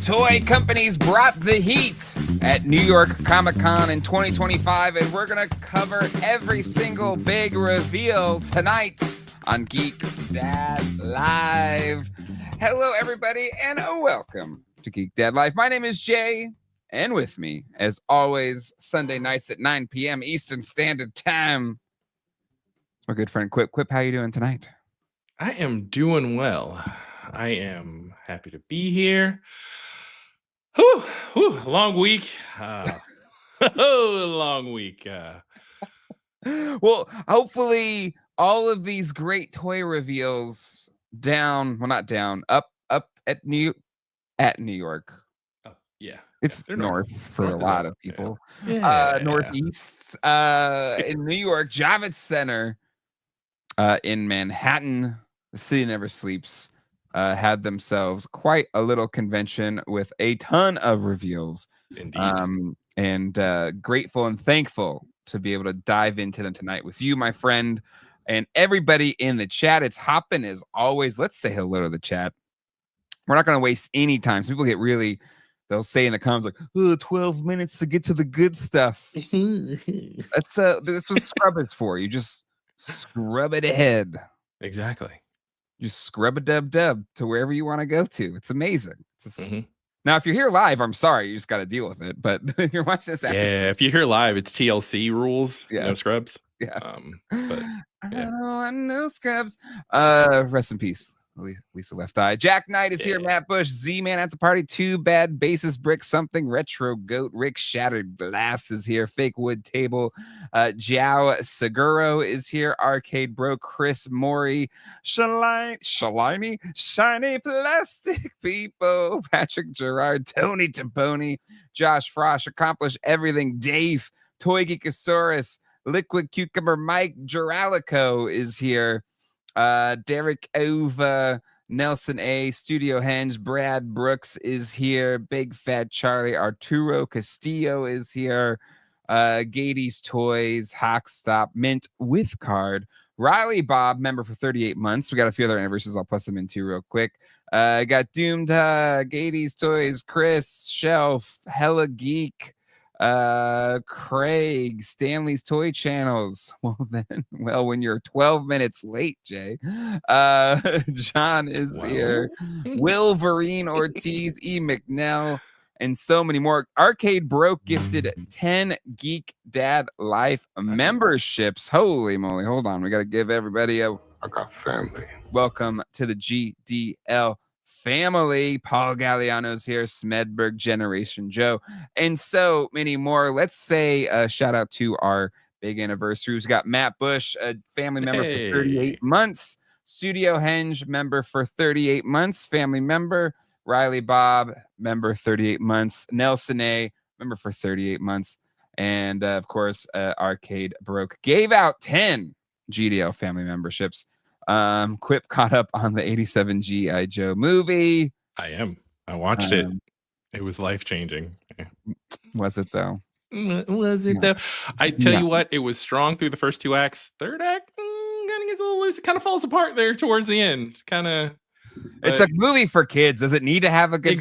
Toy companies brought the heat at New York Comic Con in 2025, and we're going to cover every single big reveal tonight on Geek Dad Live. Hello, everybody, and welcome to Geek Dad Live. My name is Jay, and with me, as always, Sunday nights at 9 p.m. Eastern Standard Time, it's my good friend Quip. Quip, how you doing tonight? I am doing well. I am happy to be here. Long week. Long week. Well, hopefully all of these great toy reveals up at New York. Yeah. It's north for a lot of people. Yeah. Northeast in New York, Javits Center in Manhattan. The city never sleeps. Had themselves quite a little convention with a ton of reveals. Indeed. And grateful and thankful to be able to dive into them tonight with you, my friend, and everybody in the chat. It's hopping as always. Let's say hello to the chat. We're not going to waste any time. Some people they'll say in the comments like, 12 minutes to get to the good stuff. That's what Scrub is for. You just scrub it ahead. Exactly. Just scrub a dub to wherever you want to go to. It's amazing. Now, if you're here live, I'm sorry, you just got to deal with it. But if you're watching this after, if you're here live, it's TLC rules. Yeah. No scrubs. Yeah. Yeah. I know scrubs. Rest in peace, Lisa Left Eye. Jack Knight is here. Matt Bush, Z-Man at the party. Too Bad, Basis Brick, Something, Retro Goat, Rick Shattered Glass is here. Fake Wood Table. Jiao Seguro is here. Arcade Bro, Chris Maury, Shiny Plastic People, Patrick Gerard, Tony Tamponi, Josh Frosh, Accomplish Everything, Dave, Toy Geekosaurus, Liquid Cucumber, Mike Geralico is here. Derek Ova, Nelson A, Studio Henge, Brad Brooks is here. Big Fat Charlie, Arturo Castillo is here. Gady's Toys, Hawkstop, Mint with card. Riley Bob, member for 38 months. We got a few other anniversaries. I'll plus them in too real quick. Got Doomed, Gady's Toys, Chris, Shelf, Hella Geek, Craig, Stanley's Toy Channels. When you're 12 minutes late, Jay. John is here. Wolverine Ortiz, E. McNell, and so many more. Arcade Broke gifted 10 Geek Dad Life memberships. Holy moly. Hold on. We got to give everybody I got family. Welcome to the GDL family. Paul Galliano's here, Smedberg, Generation Joe, and so many more. Let's say a shout out to our big anniversary. We've got Matt Bush, a family member for 38 months. Studio Henge, member for 38 months. Family member. Riley Bob, member 38 months. Nelson A, member for 38 months. And of course, Arcade Broke gave out 10 GDL family memberships. Quip caught up on the 87 G.I. Joe movie. I watched it. It was life-changing. Was it though? Though? I tell you what, it was strong through the first two acts. Third act kind of gets a little loose. It kind of falls apart there towards the end. It's a movie for kids. Does it need to have a good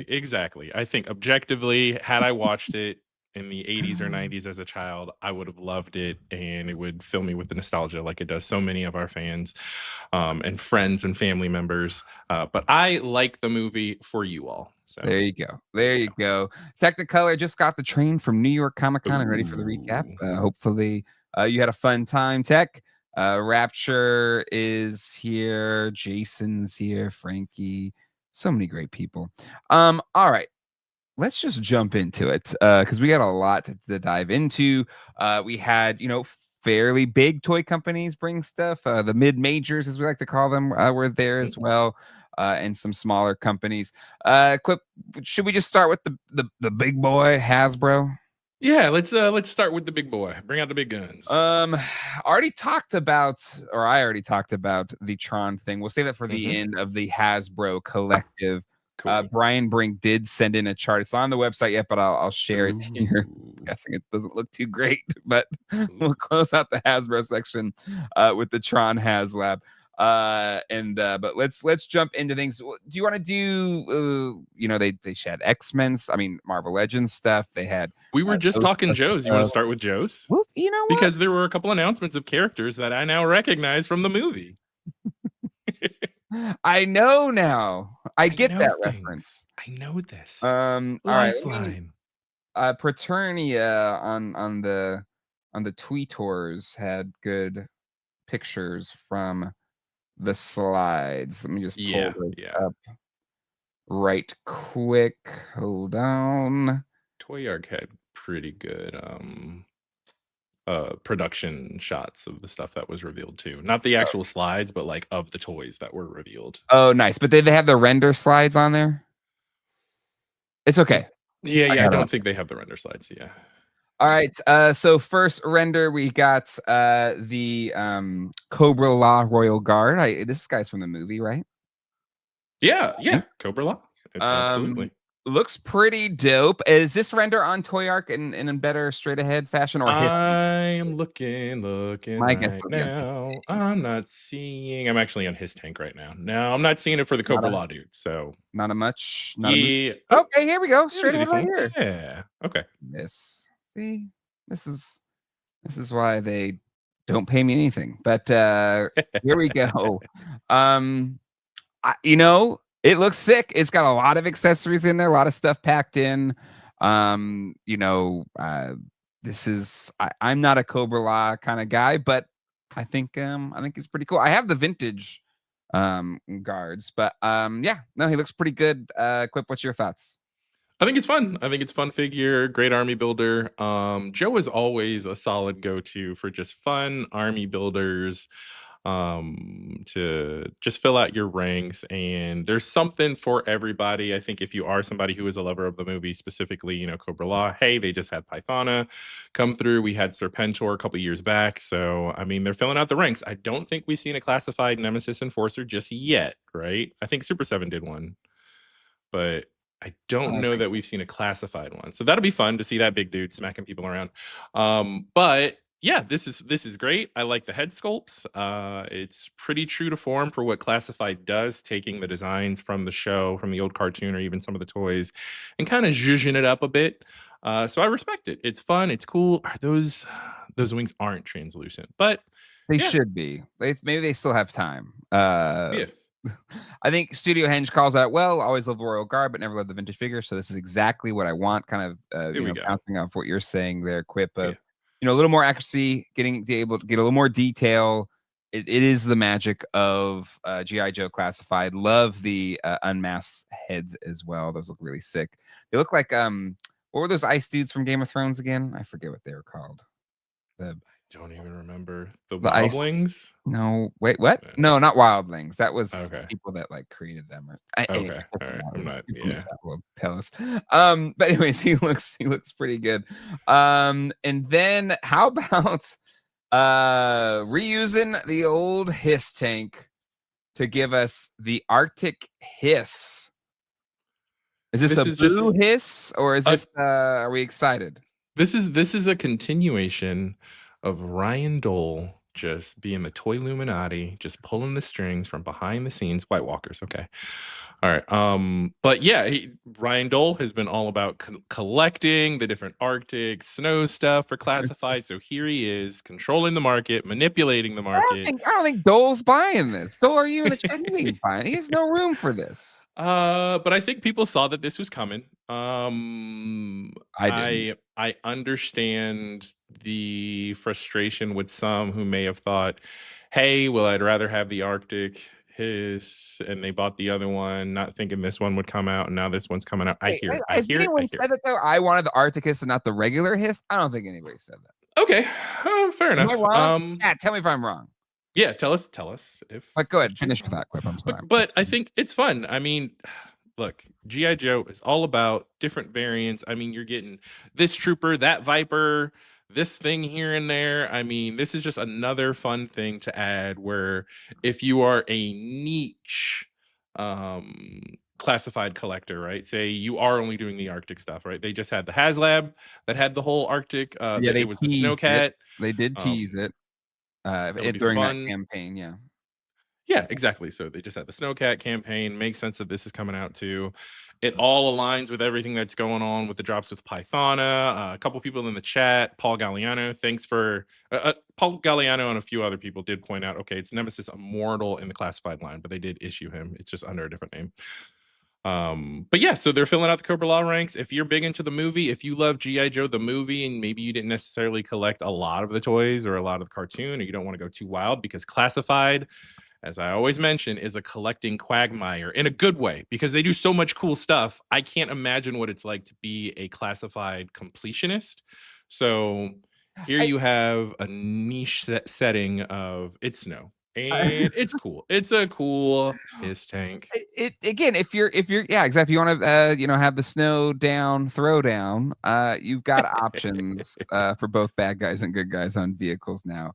Exactly. I think objectively, had I watched it in the 80s or 90s as a child, I would have loved it, and it would fill me with the nostalgia like it does so many of our fans and friends and family members. But I like the movie for you all. So there you go. Technicolor just got the train from New York Comic Con and ready for the recap. Hopefully you had a fun time, Tech. Rapture is here. Jason's here. Frankie. So many great people. All right. Let's just jump into it because we got a lot to dive into. We had, fairly big toy companies bring stuff. The mid-majors, as we like to call them, were there as well, and some smaller companies. Quip, should we just start with the big boy, Hasbro? Yeah, let's start with the big boy. Bring out the big guns. I already talked about the Tron thing. We'll save that for the end of the Hasbro collective. Cool. Brian Brink did send in a chart. It's not on the website yet, but I'll share it here. I'm guessing it doesn't look too great, but we'll close out the Hasbro section with the Tron Haslab. But let's jump into things. Do you want to do they had X-Men's, I mean Marvel Legends stuff. They had We were just talking Ghostbusters Joe's. You want to stuff. start with Joe's? Well, you know what? Because there were a couple announcements of characters that I now recognize from the movie. I know now. I get know that things. reference. I know this. All right. Lifeline. Preternia on the tweeters had good pictures from the slides. Let me just pull those up right quick. Hold on. Toyark had pretty good production shots of the stuff that was revealed too. Not the actual slides, but like of the toys that were revealed. Oh, nice. But they have the render slides on there? It's okay. Yeah. I don't think they have the render slides. Yeah. All right. So first render, we got the Cobra La Royal Guard. This guy's from the movie, right? Yeah. Cobra La. Absolutely. Looks pretty dope. Is this render on Toyark in a better straight ahead fashion, or I am looking My guess right now. I'm not seeing. I'm actually on his tank right now. No, I'm not seeing it for the Cobra La dude. So not a much. Yeah. Okay, here we go. Straight ahead right here. Yeah. Okay. See, this is why they don't pay me anything. But here we go. It looks sick. It's got a lot of accessories in there, a lot of stuff packed in. This is I'm not a Cobra La kind of guy, but I think it's pretty cool. I have the vintage guards, but he looks pretty good. Quip, what's your thoughts? I think it's fun. I think it's fun figure, great army builder. Joe is always a solid go-to for just fun army builders. To just fill out your ranks, and there's something for everybody. I think if you are somebody who is a lover of the movie, specifically, Cobra La, hey, they just had Pythona come through. We had Serpentor a couple years back. So, I mean, they're filling out the ranks. I don't think we've seen a classified Nemesis Enforcer just yet, right? I think Super 7 did one, but I don't know that we've seen a classified one. So that'll be fun to see that big dude smacking people around. But yeah, this is great. I like the head sculpts. It's pretty true to form for what Classified does, taking the designs from the show, from the old cartoon, or even some of the toys, and kind of zhuzhing it up a bit. So I respect it. It's fun. It's cool. Those wings aren't translucent, but they should be. Maybe they still have time. I think Studio Henge calls out, well, always love the Royal Guard, but never loved the vintage figure. So this is exactly what I want. Kind of bouncing off what you're saying there, Quip, of a little more accuracy, able to get a little more detail. It is the magic of G.I. Joe Classified. Love the unmasked heads as well. Those look really sick. They look like what were those ice dudes from Game of Thrones again? I forget what they were called. I don't even remember. The Wildlings? No, wait, what? No, not Wildlings. That was people that created them. Anyway, all right. I'm not. Yeah, will tell us. But anyways, he looks pretty good. And then how about reusing the old Hiss tank to give us the Arctic Hiss? Is this a blue Hiss, or is this? Are we excited? This is a continuation of Ryan Dole just being the toy Illuminati, just pulling the strings from behind the scenes. White Walkers, okay. All right. But yeah, Ryan Dole has been all about collecting the different Arctic snow stuff for Classified. So here he is, controlling the market, manipulating the market. I don't think Dole's buying this. Dole, are you in the chat? He ain't buying. He has no room for this. But I think people saw that this was coming. I understand the frustration with some who may have thought, hey, well, I'd rather have the Arctic Hiss, and they bought the other one, not thinking this one would come out, and now this one's coming out. I hear anyone said that though? I wanted the Arctic Hiss and not the regular Hiss. I don't think anybody said that. Okay, fair enough. Am I wrong? Tell me if I'm wrong. Yeah, tell us if. But go ahead, finish with that, Quip. I'm sorry. But I think it's fun. I mean, look, G.I. Joe is all about different variants. I mean, you're getting this trooper, that Viper, this thing here and there. I mean, this is just another fun thing to add, where if you are a niche Classified collector, right? Say you are only doing the Arctic stuff, right? They just had the Haslab that had the whole Arctic. It was the Snowcat. They did tease it during that campaign, yeah. Yeah, exactly. So they just had the Snowcat campaign. Makes sense that this is coming out too. It all aligns with everything that's going on with the drops with Pythona. A couple people in the chat, Paul Galliano, thanks for Paul Galliano and a few other people did point out, okay, it's Nemesis Immortal in the classified line, but they did issue him. It's just under a different name. But yeah, so they're filling out the Cobra Law ranks. If you're big into the movie, if you love G.I. Joe the movie, and maybe you didn't necessarily collect a lot of the toys or a lot of the cartoon, or you don't want to go too wild, because classified, as I always mention, is a collecting quagmire in a good way, because they do so much cool stuff. I can't imagine what it's like to be a classified completionist. So here you have a niche setting of it's snow. And it's cool. It's a cool piss tank. It again, if you're yeah, exactly. You want to have the snow down, throw down. You've got options for both bad guys and good guys on vehicles now.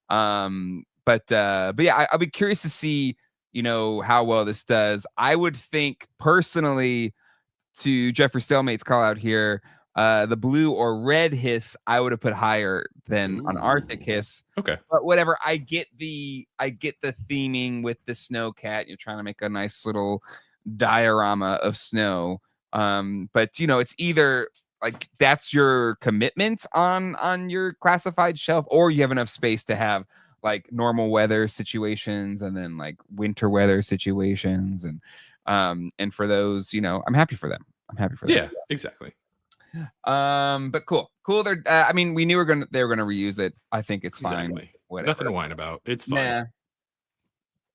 But yeah, I'll be curious to see how well this does. I would think personally, to Jeffrey Stalemate's call out here, the blue or red hiss I would have put higher than an Arctic hiss. Okay. But whatever, I get the theming with the snow cat. You're trying to make a nice little diorama of snow. But it's either like that's your commitment on your classified shelf, or you have enough space to have like normal weather situations and then like winter weather situations, and for those, I'm happy for them. Yeah, exactly. But cool. They're I mean, we knew they were gonna reuse it. I think it's fine. Whatever. Nothing to whine about. It's fine.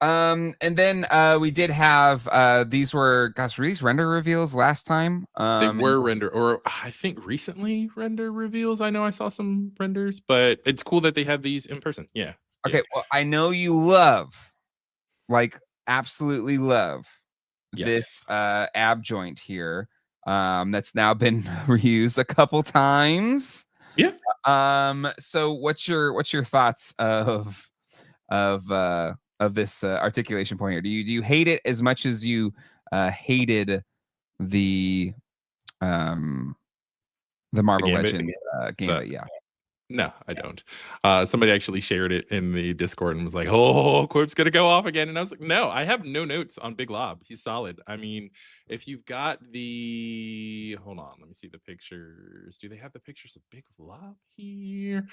Nah. And then we did have these were these render reveals last time. They were render, or I think recently render reveals. I know I saw some renders, but it's cool that they have these in person. Yeah. Okay, well, I know you love, like absolutely love, this ab joint here. That's now been reused a couple times. Yeah. So what's your thoughts of this articulation point here? Do you hate it as much as you hated the Marvel Legends Gambit? Yeah. No, I don't. Somebody actually shared it in the Discord and was like, "Oh, Quip's gonna go off again," and I was like, "No, I have no notes on Big Lob. He's solid. I mean, if you've got hold on, let me see the pictures. Do they have the pictures of Big Lob here?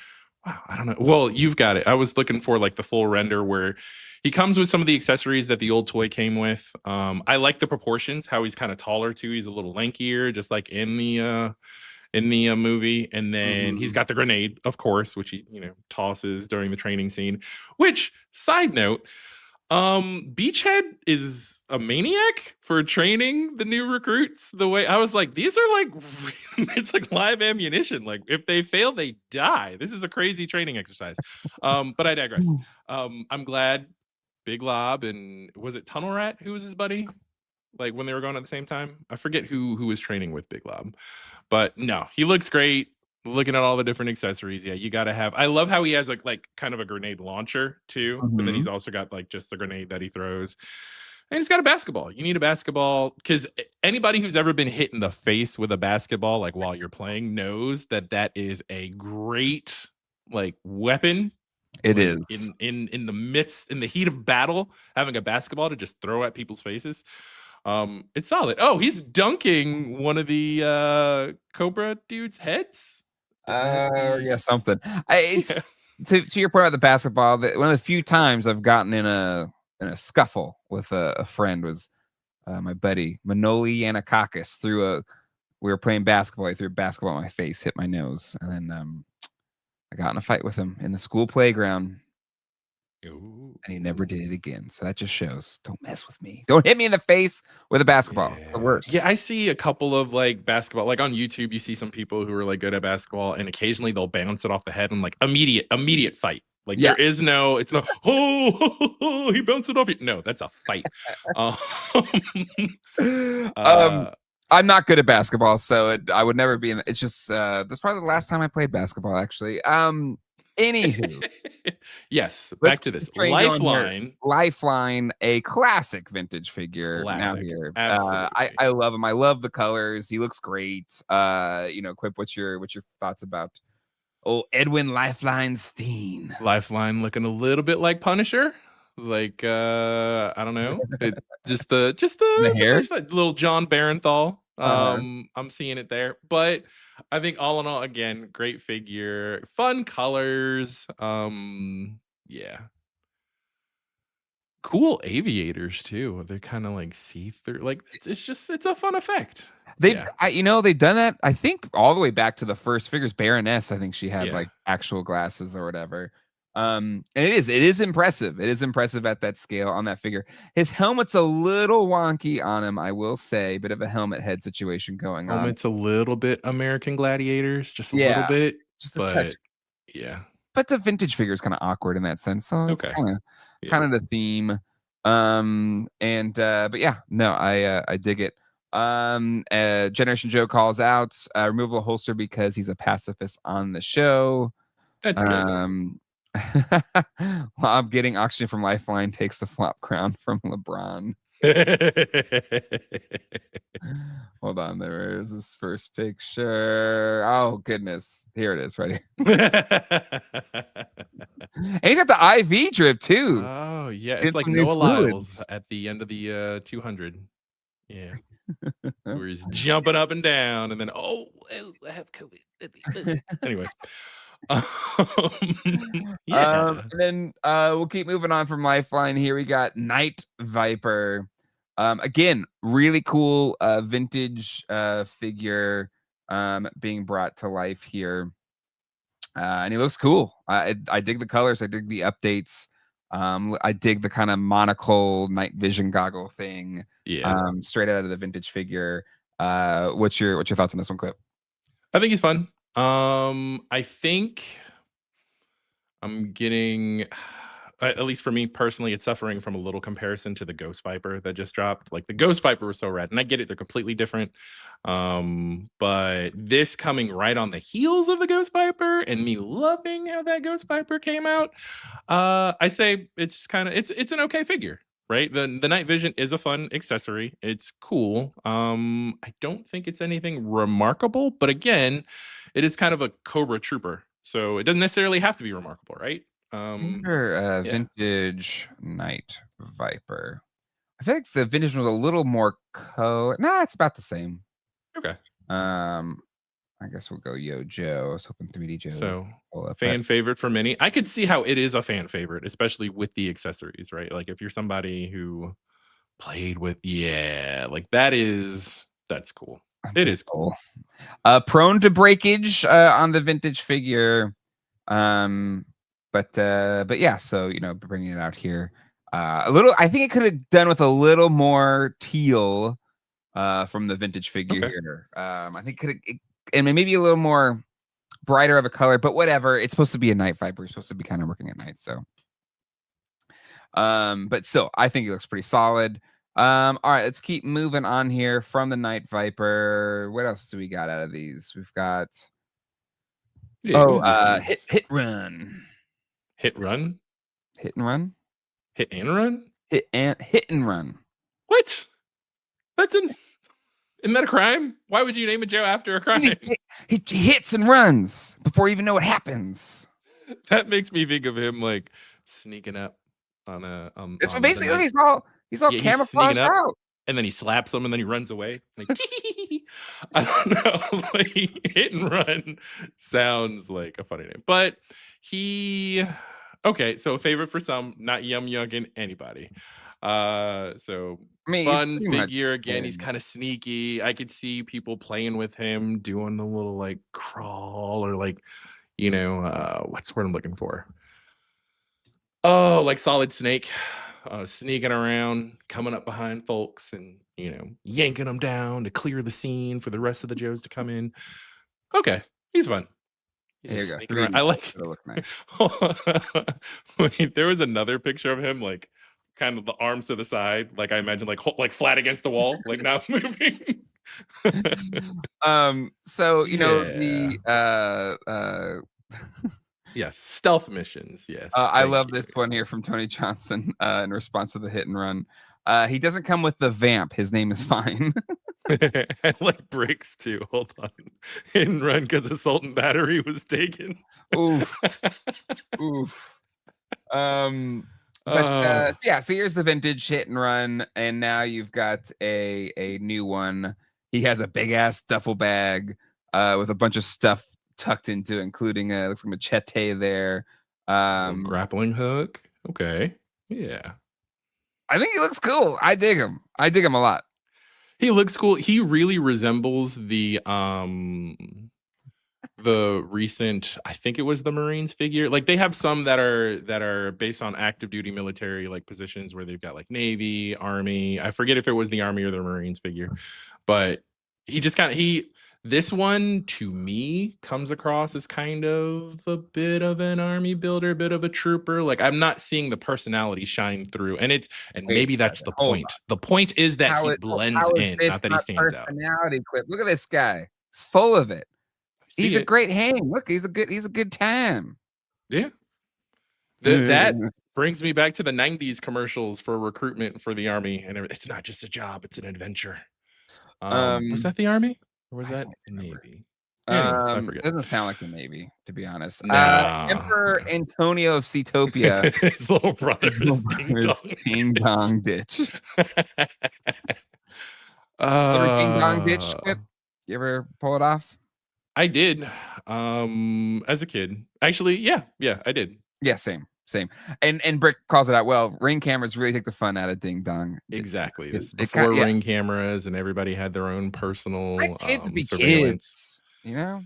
Wow, I don't know. Well, you've got it. I was looking for like the full render where he comes with some of the accessories that the old toy came with. I like the proportions, how he's kind of taller too. He's a little lankier, just like in the movie. And then he's got the grenade, of course, which he tosses during the training scene. Which, side note, Beachhead is a maniac for training the new recruits. The way I was like, these are like it's like live ammunition. Like if they fail, they die. This is a crazy training exercise. But I digress. I'm glad Big Lob and was it Tunnel Rat who was his buddy? Like when they were going at the same time? I forget who was training with Big Lob. But no, he looks great. Looking at all the different accessories, yeah, you got to have. I love how he has like kind of a grenade launcher too, but then he's also got like just the grenade that he throws, and he's got a basketball. You need a basketball because anybody who's ever been hit in the face with a basketball, like while you're playing, knows that is a great like weapon. It is in the heat of battle, having a basketball to just throw at people's faces. It's solid. Oh, he's dunking one of the Cobra dude's heads. Yeah, something. It's to your point about the basketball. One of the few times I've gotten in a scuffle with a friend was my buddy Manoli Yanakakis we were playing basketball. He threw a basketball at my face, hit my nose, and then I got in a fight with him in the school playground. Ooh. And he never did it again. So that just shows, don't mess with me. Don't hit me in the face with a basketball. Yeah. It's the worst. Yeah, I see a couple of like basketball, like on YouTube, you see some people who are like good at basketball, and occasionally they'll bounce it off the head and like immediate fight. Like there is no, it's no, he bounced it off you. No, that's a fight. I'm not good at basketball, so I would never be in. It's just that's probably the last time I played basketball, actually. Anywho, yes, back to this Lifeline, a classic vintage figure. Now here, I love him. I love the colors. He looks great. Quip, what's your thoughts about Edwin Lifeline Steen? Lifeline looking a little bit like Punisher. Like I don't know. It just The the hair? nice like, little John Barenthal. Uh-huh. I'm seeing it there. But I think all in all, again, great figure, fun colors. Yeah. Cool aviators too. They're kind of like see-through. Like it's a fun effect. Yeah. They've done that, I think, all the way back to the first figures. Baroness, I think she had Yeah. like actual glasses or whatever. And it is impressive. It is impressive at that scale on that figure. His helmet's a little wonky on him, I will say. Bit of a helmet head situation going on. Helmet's a little bit American Gladiators, just a little Yeah, bit, just a touch. but yeah. But the vintage figure is kind of awkward in that sense, so it's Okay. kind Yeah. of the theme. But yeah, no, I dig it. Generation Joe calls out removal holster because he's a pacifist on the show. That's good. Um, Lob getting oxygen from Lifeline takes the flop crown from LeBron. Hold on, there is this first picture. Oh goodness, here it is, right here. And he's got the IV drip too. Oh, yeah, it's Get like some new Noah Lyles fluids. at the end of the 200. Yeah, where he's jumping up and down, and then, "Oh, I have COVID." Anyways. Um, yeah. And then we'll keep moving on from Lifeline. Here we got Night Viper. Again, really cool vintage figure being brought to life here. And he looks cool. I dig the colors. I dig the updates. I dig the kind of monocle night vision goggle thing. Yeah. Straight out of the vintage figure. What's your thoughts on this one, Quip? I think he's fun. I think I'm getting at least for me personally, it's suffering from a little comparison to the Ghost Viper that just dropped. Like the Ghost Viper was so rad, and I get it, they're completely different. But this coming right on the heels of the Ghost Viper and me loving how that Ghost Viper came out, I say it's just kind of it's an okay figure. Right, the night vision is a fun accessory. It's cool. I don't think it's anything remarkable, but again, it is kind of a Cobra Trooper, so it doesn't necessarily have to be remarkable, right? Yeah. Vintage Night Viper. I feel like the vintage was a little more nah, it's about the same. Okay. I guess we'll go Yo Joe. I was hoping 3D Joe So pull up, fan favorite for many. I could see how it is a fan favorite, especially with the accessories, right? Like if you're somebody who played with, yeah, like that's cool. It is cool. Prone to breakage on the vintage figure. But yeah, so bringing it out here. A little, I think it could have done with a little more teal from the vintage figure Okay. here. I think and maybe a little more brighter of a color, but whatever. It's supposed to be a night viper. It's supposed to be kind of working at night, so. But still, I think it looks pretty solid. All right, let's keep moving on here from the Night Viper. What else do we got out of these? We've got hit run. Hit run? Hit and run? Hit and run? Hit and run. What? Isn't that a crime? Why would you name a Joe after a crime? He hits and runs before you even know what happens. That makes me think of him like sneaking up on a. It's basically he's all camouflaged out, and then he slaps him, and then he runs away. Like, I don't know. Like hit and run sounds like a funny name, but okay. So a favorite for some, not Yum Youngin, anybody. So fun figure again. He's kind of sneaky. I could see people playing with him, doing the little like crawl or like, what's the word I'm looking for? Oh, like Solid Snake, sneaking around, coming up behind folks, and yanking them down to clear the scene for the rest of the Joes to come in. Okay, he's fun. He's there just you sneaking go. around. I like. It'll look nice. Wait, there was another picture of him, like kind of the arms to the side, like I imagine, like flat against the wall, like not moving. So yes, stealth missions. Yes, I love this one here from Tony Johnson in response to the hit and run. He doesn't come with the vamp. His name is fine. I like breaks too. Hold on. Hit and run because assault and battery was taken. Oof. Oof. But Oh, yeah, so here's the vintage hit and run, and now you've got a new one. He has a big ass duffel bag with a bunch of stuff tucked into, including looks like a machete there. little grappling hook. Okay. Yeah. I think he looks cool. I dig him. I dig him a lot. He looks cool. He really resembles the recent, I think it was the Marines figure. Like they have some that are based on active duty military like positions where they've got like Navy, Army. I forget if it was the Army or the Marines figure, but he just kind of he this one to me comes across as kind of a bit of an army builder, a bit of a trooper. Like I'm not seeing the personality shine through. And Wait maybe a that's second. the Hold on. point. The point is that he blends How is in, this not that he not stands out. personality Quip? Look at this guy. He's full of it. See He's a it. great hang. Look, he's a good time. Yeah. That brings me back to the 90s commercials for recruitment for the army and it's not just a job, it's an adventure. Was that the army or was I that don't the remember. Navy? Anyways, I forget. Doesn't sound like the Navy, to be honest. Nah. Emperor Antonio of Seatopia. His little brother's ding His dong. Ding dong ditch. Ever ding dong ditch uh, Quip? You ever pull it off? I did. As a kid. Actually, yeah, I did. Yeah, same. And Brick calls it out well. Ring cameras really take the fun out of ding dong. Exactly. This is It got, before yeah. Ring cameras and everybody had their own personal Let kids be surveillance. kids, you know?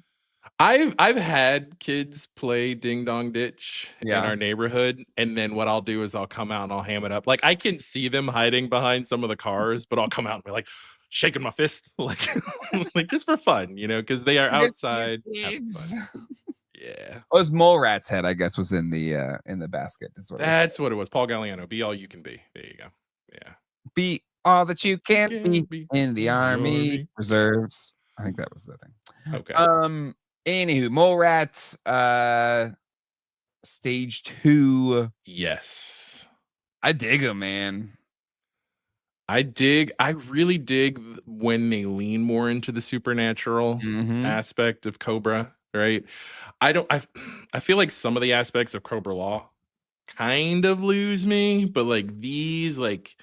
I've had kids play Ding Dong Ditch in Yeah. our neighborhood, and then what I'll do is I'll come out and I'll ham it up. Like I can see them hiding behind some of the cars, but I'll come out and be like shaking my fist, like like just for fun, because they are outside having fun. Yeah, Oh, it was Mole Rat's head, I guess, was in the basket. Is what that's what it was. Paul Galliano, be all you can be. There you go. Yeah, be all that you can be in the in the Army army. Reserves. I think that was the thing. Okay. Anywho, Mole Rats, stage 2. Yes. I dig him, man. I really dig when they lean more into the supernatural aspect of Cobra, right? I feel like some of the aspects of Cobra Law kind of lose me, but like these, like,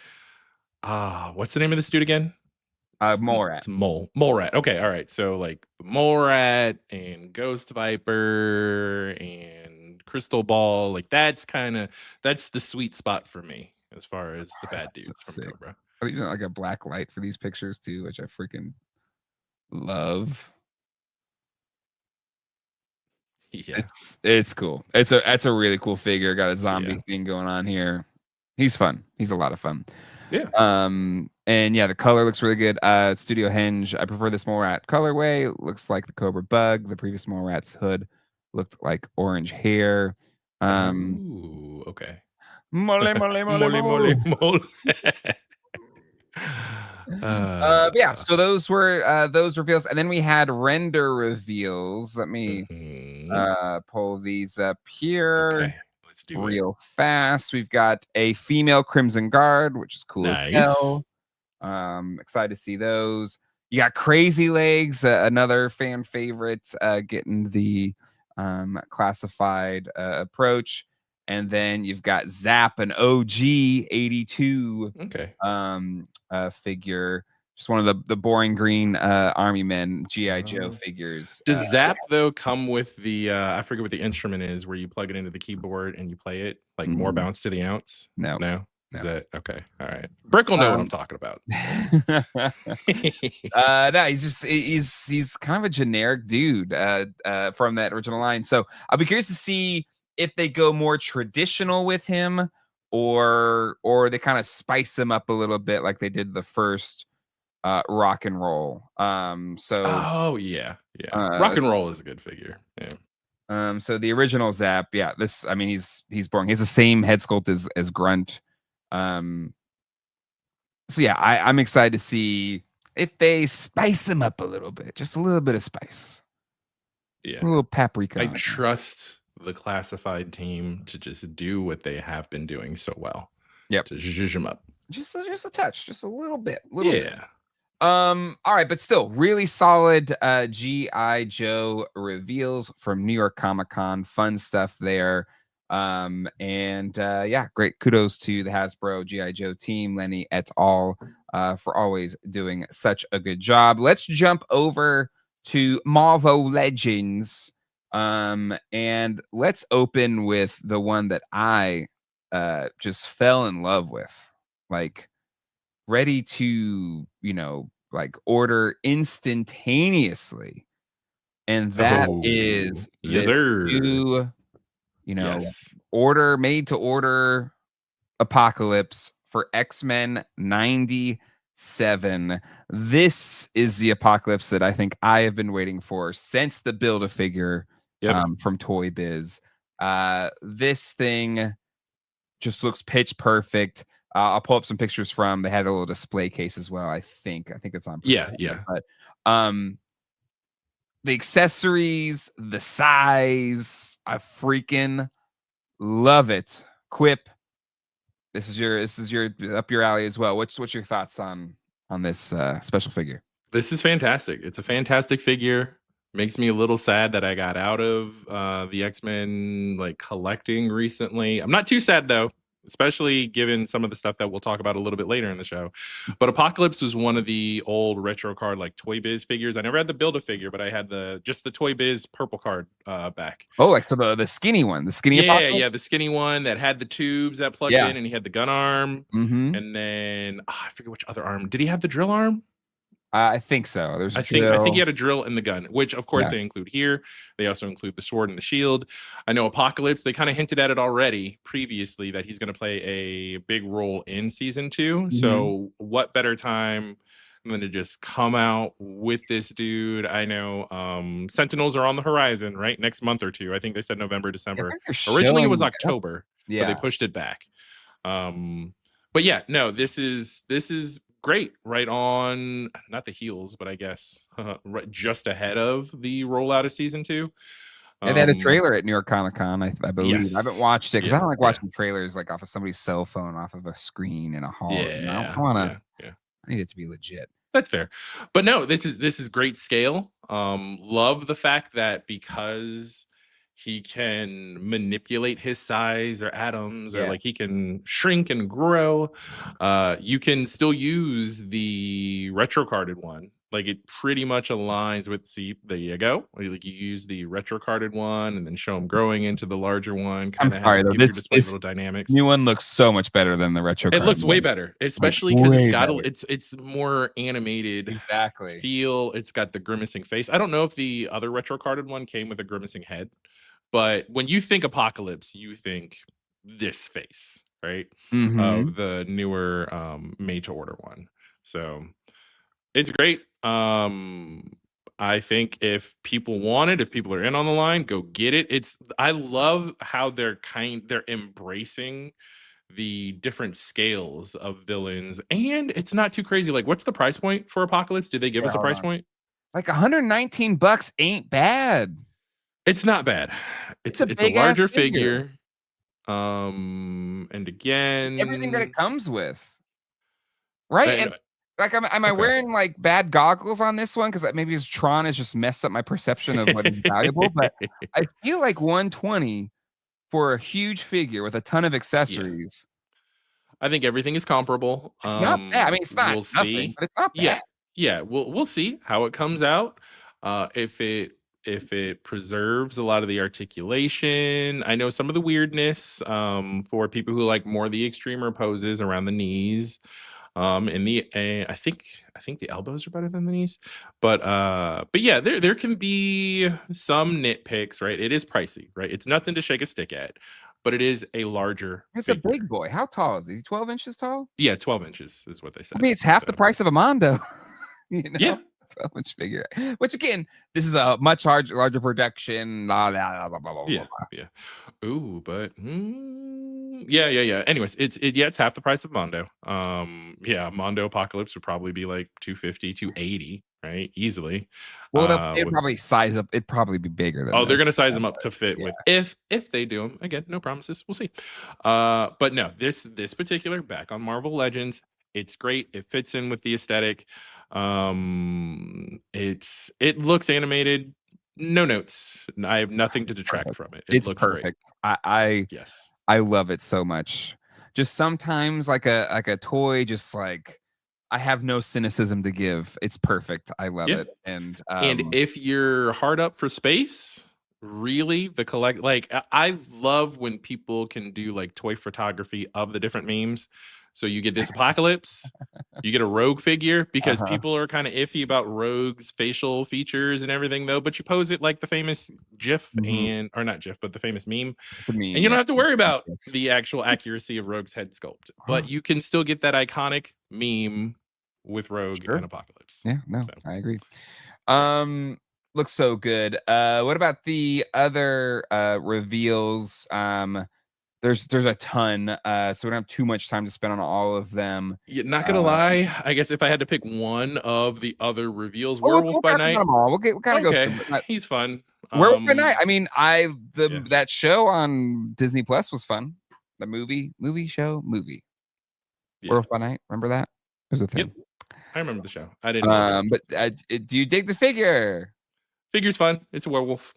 what's the name of this dude again? Mole Rat. It's Mole Rat. Okay, all right. So like Mole Rat and Ghost Viper and Crystal Ball, like that's the sweet spot for me as far as the bad dudes from sick. Cobra. I'm using like a black light for these pictures too, which I freaking love. Yeah, it's cool. That's a really cool figure. Got a zombie thing going on here. He's fun. He's a lot of fun. Yeah. And yeah, the color looks really good. Studio Henge. I prefer this Mole Rat colorway. Looks like the Cobra Bug. The previous Mole Rat's hood looked like orange hair. Ooh, okay. Mole. Mole. Yeah, so those were those reveals, and then we had render reveals. Let me pull these up here. Okay, let's do real fast. We've got a female Crimson Guard, which is cool as hell. Excited to see those. You got Crazy Legs, another fan favorite, getting the classified approach. And then you've got Zap, an OG 82 figure. Just one of the boring green army men GI Joe figures. Does Zap though come with the I forget what the instrument is where you plug it into the keyboard and you play it like more bounce to the ounce? No. Is that okay? All right. Brick will know what I'm talking about. No, he's kind of a generic dude from that original line. So I'll be curious to see if they go more traditional with him or they kind of spice him up a little bit like they did the first rock and roll. Oh yeah. Rock and roll is a good figure. Yeah. So the original Zap, this, I mean, he's boring. He has the same head sculpt as Grunt. So yeah, I'm excited to see if they spice him up a little bit, just a little bit of spice. Yeah, a little paprika. I trust the classified team to just do what they have been doing so well. Yep, to zhuzh them up. Just a touch, just a little bit. Bit. All right, but still really solid GI Joe reveals from New York Comic Con. Fun stuff there. And yeah, great kudos to the Hasbro GI Joe team, Lenny et al, for always doing such a good job. Let's jump over to Marvel Legends, and let's open with the one that I just fell in love with, like ready to, like order instantaneously. And that Oh, is yes, this sir. new, you know, Yes. made to order Apocalypse for X-Men 97. This is the Apocalypse that I think I have been waiting for since the Build-A-Figure Yep. from Toy Biz. This thing just looks pitch perfect. I'll pull up some pictures from. They had a little display case as well. I think it's on Yeah, pre-order, yeah. but the accessories, the size, I freaking love it. Quip, this is your up your alley as well. What's your thoughts on this special figure? This is fantastic. It's a fantastic figure. Makes me a little sad that I got out of the X-Men like collecting recently. I'm not too sad though, especially given some of the stuff that we'll talk about a little bit later in the show. But Apocalypse was one of the old retro card like Toy Biz figures. I never had the Build-A-Figure, but I had the Toy Biz purple card back. Oh, like so the skinny one, the skinny Yeah, Apocalypse? yeah, the skinny one that had the tubes that plugged Yeah. in, and he had the gun arm, Mm-hmm. and then I forget which other arm. Did he have the drill arm? I think so. There's a I think he drill. had a drill and the gun, which of course Yeah. they include here. They also include the sword and the shield. I know Apocalypse, they kind of hinted at it already previously that he's going to play a big role in season 2. Mm-hmm. So what better time than to just come out with this dude? I know Sentinels are on the horizon, right? Next month or two. I think they said November, I December. think they're Originally it showing was it up. October, but they Yeah. pushed it back. But yeah, no, this is great. Right on, not the heels, but I guess right just ahead of the rollout of season 2. And they had a Um, trailer at New York Comic Con, I believe. I haven't yes, watched it because I yeah, don't like yeah, watching trailers like off of somebody's cell phone, off of a screen in a hall. yeah, I wanna, yeah, yeah. I need it to be legit. That's fair. But no, this is great scale. Love the fact that because he can manipulate his size or atoms or Yeah. like he can shrink and grow, you can still use the retro carded one. Like it pretty much aligns with, see, there you go. Like you use the retro carded one and then show him growing into the larger one, I'm kind of have sorry it though. give your This display this little dynamics. new one looks so much better than the retro It card looks way one. better, Like especially because way better. it's more animated Exactly. feel. It's got the grimacing face. I don't know if the other retro carded one came with a grimacing head, but when you think Apocalypse, you think this face, right? Mm-hmm. Of the newer made to order one. So it's great. I think if people want it, if people are in on the line, go get it. I love how they're embracing the different scales of villains, and it's not too crazy. Like, what's the price point for Apocalypse? Did they give Yeah, us a hold price on. point? Like $119 ain't bad. It's not bad. It's It's a it's a big ass larger figure. figure. And Everything that it again, comes with. Right? I, And like am I okay. wearing like bad goggles on this one? Because maybe his Tron has just messed up my perception of what is valuable. But I feel like 120 for a huge figure with a ton of Yeah, accessories. I think everything is comparable. It's not bad. I mean, it's not We'll nothing, see. but it's not Yeah, bad. yeah, we'll see how it comes out. If it preserves a lot of the articulation. I know some of the weirdness for people who like more the extremer poses around the knees. In the I think the elbows are better than the knees, but yeah, there can be some nitpicks, right? It is pricey, right? It's nothing to shake a stick at, but it is a larger It's a big figure. boy. How tall is he? 12 inches tall? Yeah, 12 inches is what they I said. mean, it's half the So price of a Mondo, you know? yeah, 12-inch figure. Which again, this is a much larger production. Blah, blah, blah, blah, blah, blah, yeah, blah. yeah. Ooh, but yeah, yeah, yeah. Anyways, it's half the price of Mondo. Yeah, Mondo Apocalypse would probably be like 250, 280, right? Easily. Well, they'd With probably size up. It'd probably be bigger than Oh, this. they're gonna size them up to fit Yeah. with if they do them. Again, no promises. We'll see. But no, this particular back on Marvel Legends, it's great. It fits in with the aesthetic. It looks animated. No notes. I have nothing to detract Perfect. from it. It It's looks great. perfect. I Yes. I love it so much. Just sometimes like a toy, just like I have no cynicism to give. It's perfect. I love Yeah. it. And And if you're hard up for space, really, the collect like I love when people can do like toy photography of the different memes. So you get this apocalypse, you get a rogue figure because uh-huh. people are kind of iffy about rogue's facial features and everything though, but you pose it like the famous GIF Mhm. and or not GIF, but the famous meme, The and meme, you don't yeah. have to worry about the actual accuracy of Rogue's head sculpt, but you can still get that iconic meme with Rogue Sure. and Apocalypse. Yeah, no, So I agree. yeah. Looks so good. What about the other reveals? There's a ton, so we don't have too much time to spend on all of them. Yeah, not gonna Um, lie, I guess if I had to pick one of the other reveals, oh, Werewolf we'll by talk about Night. them all. We'll kinda go Okay, through, but he's fun. Werewolf by Night. I mean, Yeah, that show on Disney Plus was fun. The movie. yeah, Werewolf by Night. Remember that? It was a yep. thing. I remember the show. I didn't watch it. But do you dig the figure? Figure's fun. It's a werewolf.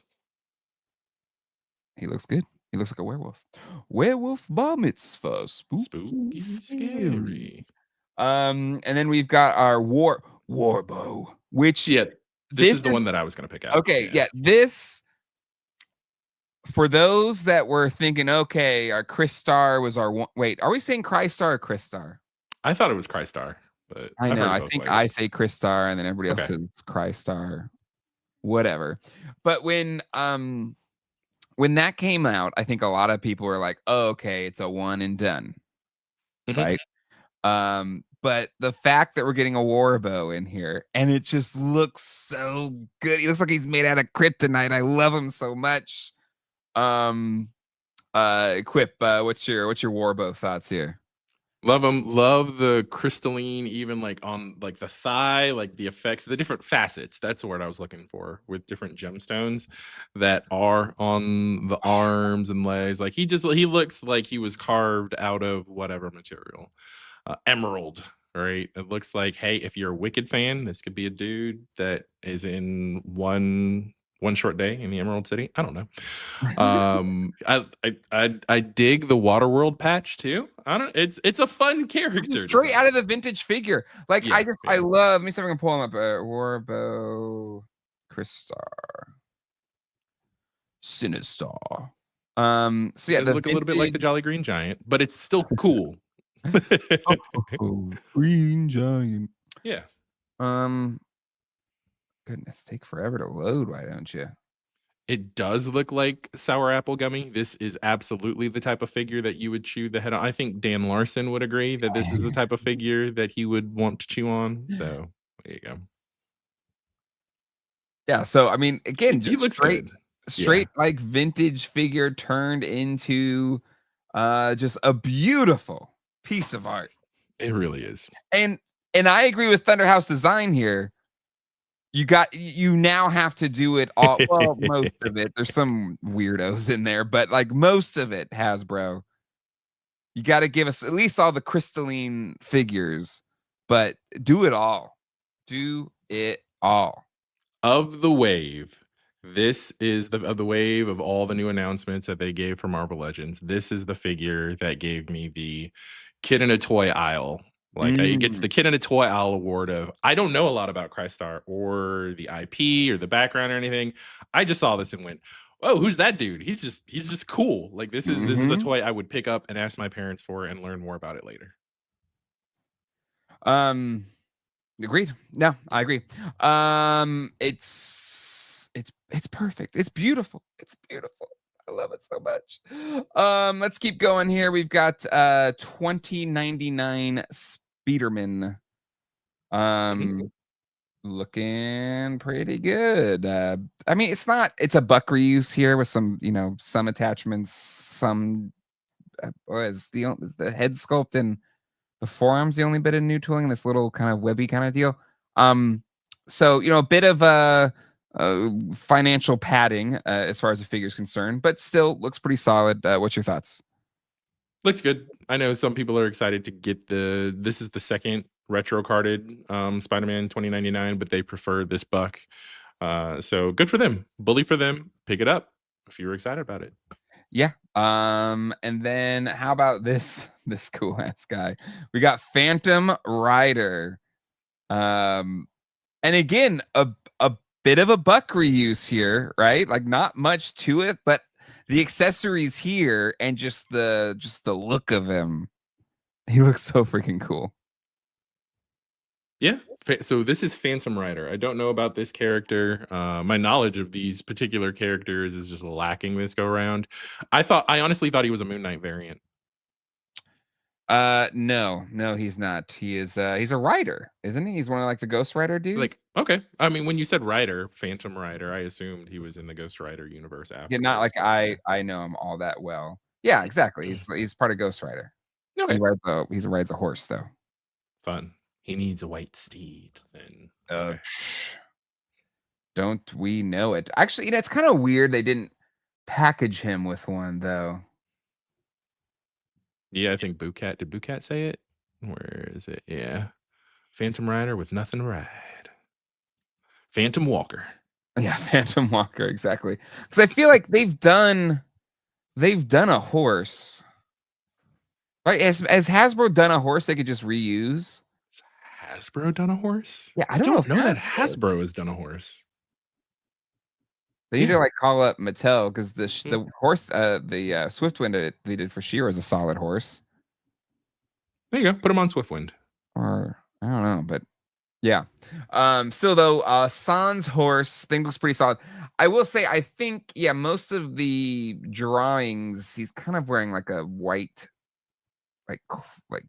He looks good. He looks like a werewolf. Werewolf bar mitzvah, spooky and Spooky, scary. scary. And then we've got our warbow, which Yeah, this this is the is one that I was gonna pick out. okay. Yeah, Yeah, this for those that were thinking, okay, our Chris Star was our one. Wait, are we saying Chris Star or Chris Star? I thought it was Crystar, but I I've know. heard it I both think I ways. say Chris Star, and then everybody else Okay. says Chris Star. Whatever. But when that came out, I think a lot of people were like, "Oh, okay, it's a one and done," Mhm. right? But the fact that we're getting a warbow in here, and it just looks so good. He looks like he's made out of kryptonite. I love him so much. Um, Quip, what's your warbow thoughts here? Love them. Love the crystalline, even like on like the thigh, like the effects, the different facets. That's the word I was looking for, with different gemstones that are on the arms and legs. Like he looks like he was carved out of whatever material, emerald. Right? It looks like, hey, if you're a Wicked fan, this could be a dude that is in one short day in the Emerald City. I don't know. I dig the Waterworld patch too. I don't. It's a fun character Straight out design. of the vintage figure. Like Yeah, I yeah. love. Let me see if I can pull him up. Warbow, Crystar, Sinistar. So He yeah, does the look a little bit like the vintage. Jolly Green Giant, but it's still cool. Oh, Green Giant. Yeah. Um, Goodness, take forever to load. Why don't you? It does look like sour apple gummy. This is absolutely the type of figure that you would chew the head on. I think Dan Larson would agree that this is the type of figure that he would want to chew on. So there you go. Yeah. So I mean, again, He just looks good. Yeah, straight like vintage figure turned into just a beautiful piece of art. it really is. And I agree with Thunderhouse Design here. You now have to do it all. Well, most of it. There's some weirdos in there, but like most of it, Hasbro. You got to give us at least all the crystalline figures, but do it all. Do it all. Of the wave, this is the wave of all the new announcements that they gave for Marvel Legends. This is the figure that gave me the kid in a toy aisle. Like it gets Mm, the kid in a toy aisle award of, I don't know a lot about Crystar or the IP or the background or anything. I just saw this and went, "Oh, who's that dude? He's just cool." Like this is a mhm. toy I would pick up and ask my parents for and learn more about it later. Um, Agreed. No, I agree. It's perfect. It's beautiful. It's beautiful. I love it so much. Let's keep going here. We've got 2099 Speederman. Mhm. Um, Looking pretty good. I mean, it's a buck reuse here with some, some attachments, some what is the head sculpt and the forearm's the only bit of new tooling, this little kind of webby kind of deal. So a bit of financial padding as far as the figure's concerned, but still looks pretty solid. What's your thoughts? Looks good. I know some people are excited to get this is the second retro carded Spider-Man 2099, but they prefer this buck. So good for them. Bully for them. Pick it up if you were excited about it. Yeah. And then how about this cool ass guy? We got Phantom Rider. And again, a bit of a buck reuse here, right? Like not much to it, but the accessories here and just the look of him. He looks so freaking cool. Yeah. So this is Phantom Rider. I don't know about this character. My knowledge of these particular characters is just lacking this go round. I honestly thought he was a Moon Knight variant. No, he's not. He's a writer, isn't he? He's one of like the Ghost Rider dudes. Like, okay. I mean, when you said Rider, Phantom Rider, I assumed he was in the Ghost Rider universe after. Yeah, not like I know him all that well. Yeah, exactly. He's part of Ghost Rider. Okay. He rides a horse though. Fun. He needs a white steed. Then okay. Don't we know it? Actually, it's kind of weird they didn't package him with one though. Yeah, I think Boocat. Did Boocat say it? Where is it? Yeah. Phantom Rider with nothing to ride. Phantom Walker. Yeah, Phantom Walker, exactly. Because I feel like they've done a horse. Right? Has Hasbro done a horse they could just reuse? Has Hasbro done a horse? Yeah, I don't know that Hasbro has done a horse. They need to like call up Mattel because the horse, the Swiftwind they did for She-Ra is a solid horse. There you go. Put him on Swiftwind. Or I don't know, but yeah. Still though, Sans horse thing looks pretty solid. I will say, I think most of the drawings he's kind of wearing like a white, like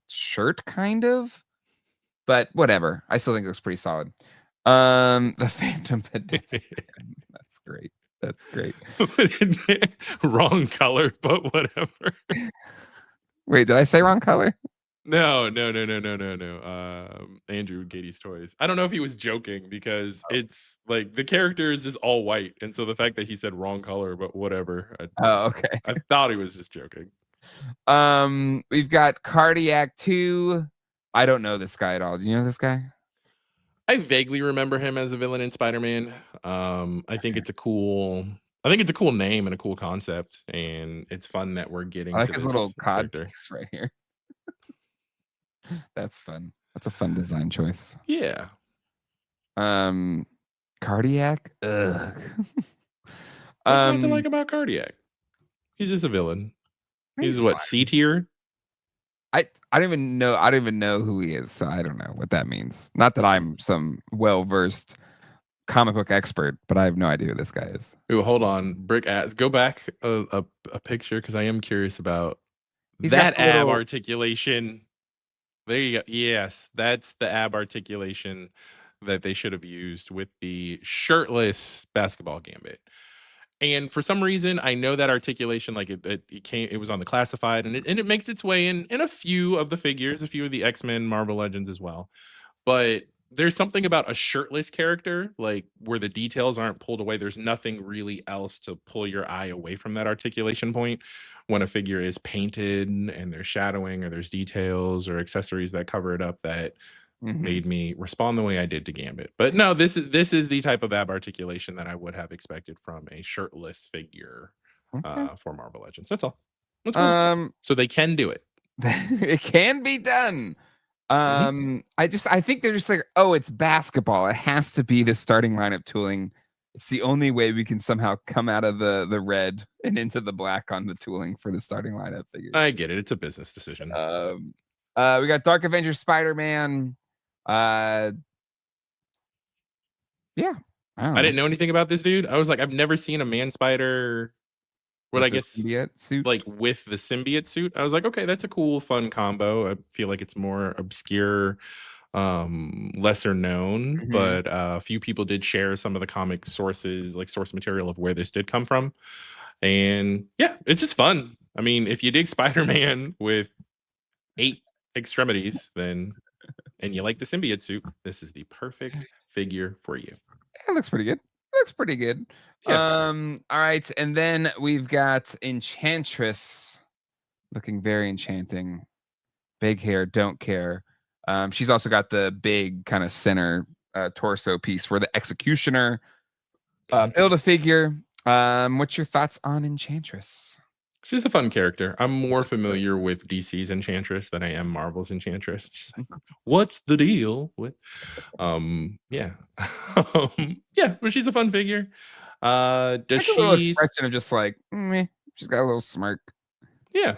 shirt kind of, but whatever. I still think it looks pretty solid. The Phantom Pedestrian. That's great. That's great. Wrong color, but whatever. Wait, did I say wrong color? No. Andrew Gatey's Toys. I don't know if he was joking because it's like the character is just all white, and so the fact that he said wrong color, but whatever. Okay. I thought he was just joking. We've got Cardiac 2. I don't know this guy at all. Do you know this guy? I vaguely remember him as a villain in Spider-Man. I think it's a cool name and a cool concept, and it's fun that we're getting. I like his little cod piece right here. That's fun. That's a fun design choice. Yeah. Cardiac. Ugh. What's not to like about Cardiac? He's just a villain. He's what, C tier? I don't even know who he is, so I don't know what that means. Not that I'm some well-versed comic book expert, but I have no idea who this guy is. Ooh, hold on. Brick ass. Go back a picture because I am curious about that ab articulation. There you go. Yes, that's the ab articulation that they should have used with the shirtless basketball Gambit. And for some reason, I know that articulation, like it was on the classified, and it makes its way in a few of the figures, a few of the X-Men, Marvel Legends as well. But there's something about a shirtless character, like where the details aren't pulled away. There's nothing really else to pull your eye away from that articulation point when a figure is painted and there's shadowing or there's details or accessories that cover it up that made me respond the way I did to Gambit. But no, this is the type of ab articulation that I would have expected from a shirtless figure for Marvel Legends. That's all. That's cool. So they can do it. It can be done. I think they're just like, oh, it's basketball. It has to be the starting lineup tooling. It's the only way we can somehow come out of the red and into the black on the tooling for the starting lineup figures. I get it. It's a business decision. We got Dark Avenger Spider-Man. Yeah. I didn't know anything about this dude. I was like, I've never seen a man spider. What I guess symbiote suit, like with the symbiote suit. I was like, okay, that's a cool, fun combo. I feel like it's more obscure, lesser known, but a few people did share some of the comic sources, like source material of where this did come from. And yeah, it's just fun. I mean, if you dig Spider-Man with 8 extremities, then and you like the symbiote suit, this is the perfect figure for you. It looks pretty good. Looks pretty good. Yeah. All right, and then we've got Enchantress, looking very enchanting. Big hair, don't care. She's also got the big kind of center torso piece for the Executioner. Build a figure. What's your thoughts on Enchantress? She's a fun character. I'm more Just really familiar with DC's Enchantress than I am Marvel's Enchantress. She's like, what's the deal with yeah. Yeah, but she's a fun figure. Does like a little she expression of just like, meh. She's got a little smirk. yeah.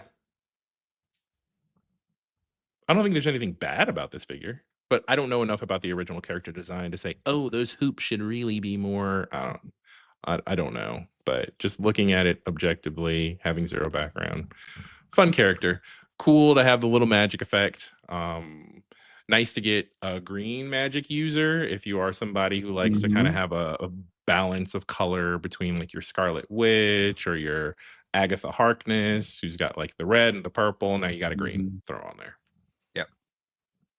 I don't think there's anything bad about this figure, but I don't know enough about the original character design to say, "Oh, those hoops should really be more." I don't know, but just looking at it objectively, having zero background, fun character, cool to have the little magic effect. Nice to get a green magic user if you are somebody who likes to kind of Mhm. have a balance of color between like your Scarlet Witch or your Agatha Harkness, who's got like the red and the purple. Now you got a green Mhm. throw on there. Yep.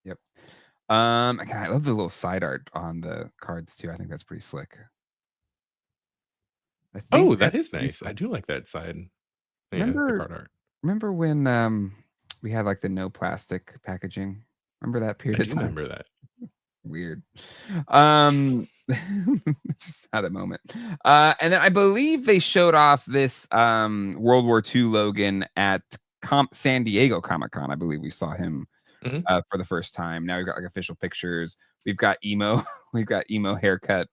Yep. Again, I love the little side art on the cards too. I think that's pretty slick. I think Oh, that that's is pretty nice. I slick. do like that side. Yeah, the Remember card art. remember when we had like the no plastic packaging? Remember that I period of do time? remember that. Weird. Just had a moment. And then I believe they showed off this World War II Logan at San Diego Comic-Con. I believe we saw him Mhm. for the first time. Now we've got like official pictures. We've got emo, we've got emo haircut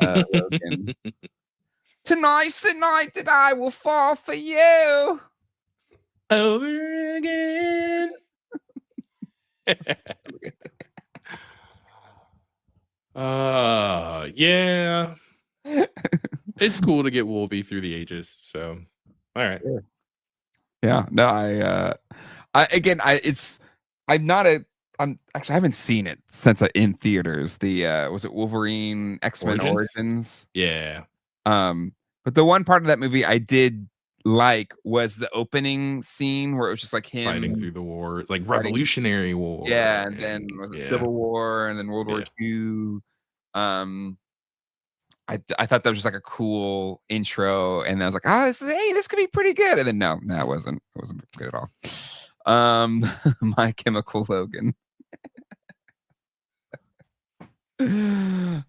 Logan. Tonight's the night that I will fall for you. Over again. Yeah. It's cool to get Wolvie through the ages. So, all right. Sure. Yeah, no, I again, I'm not a, I'm actually I haven't seen it since in theaters. The was it Wolverine X-Men Origins? Origins? Yeah. Um, but the one part of that movie I did like was the opening scene where it was just like Fighting him through the war. It's like fighting, Revolutionary yeah, War. and then And was it yeah. Civil War and then World War Yeah. II. Um, I thought that was just like a cool intro, and I was like, "Oh, this could be pretty good." And then no, it wasn't. It wasn't good at all. My Chemical Logan.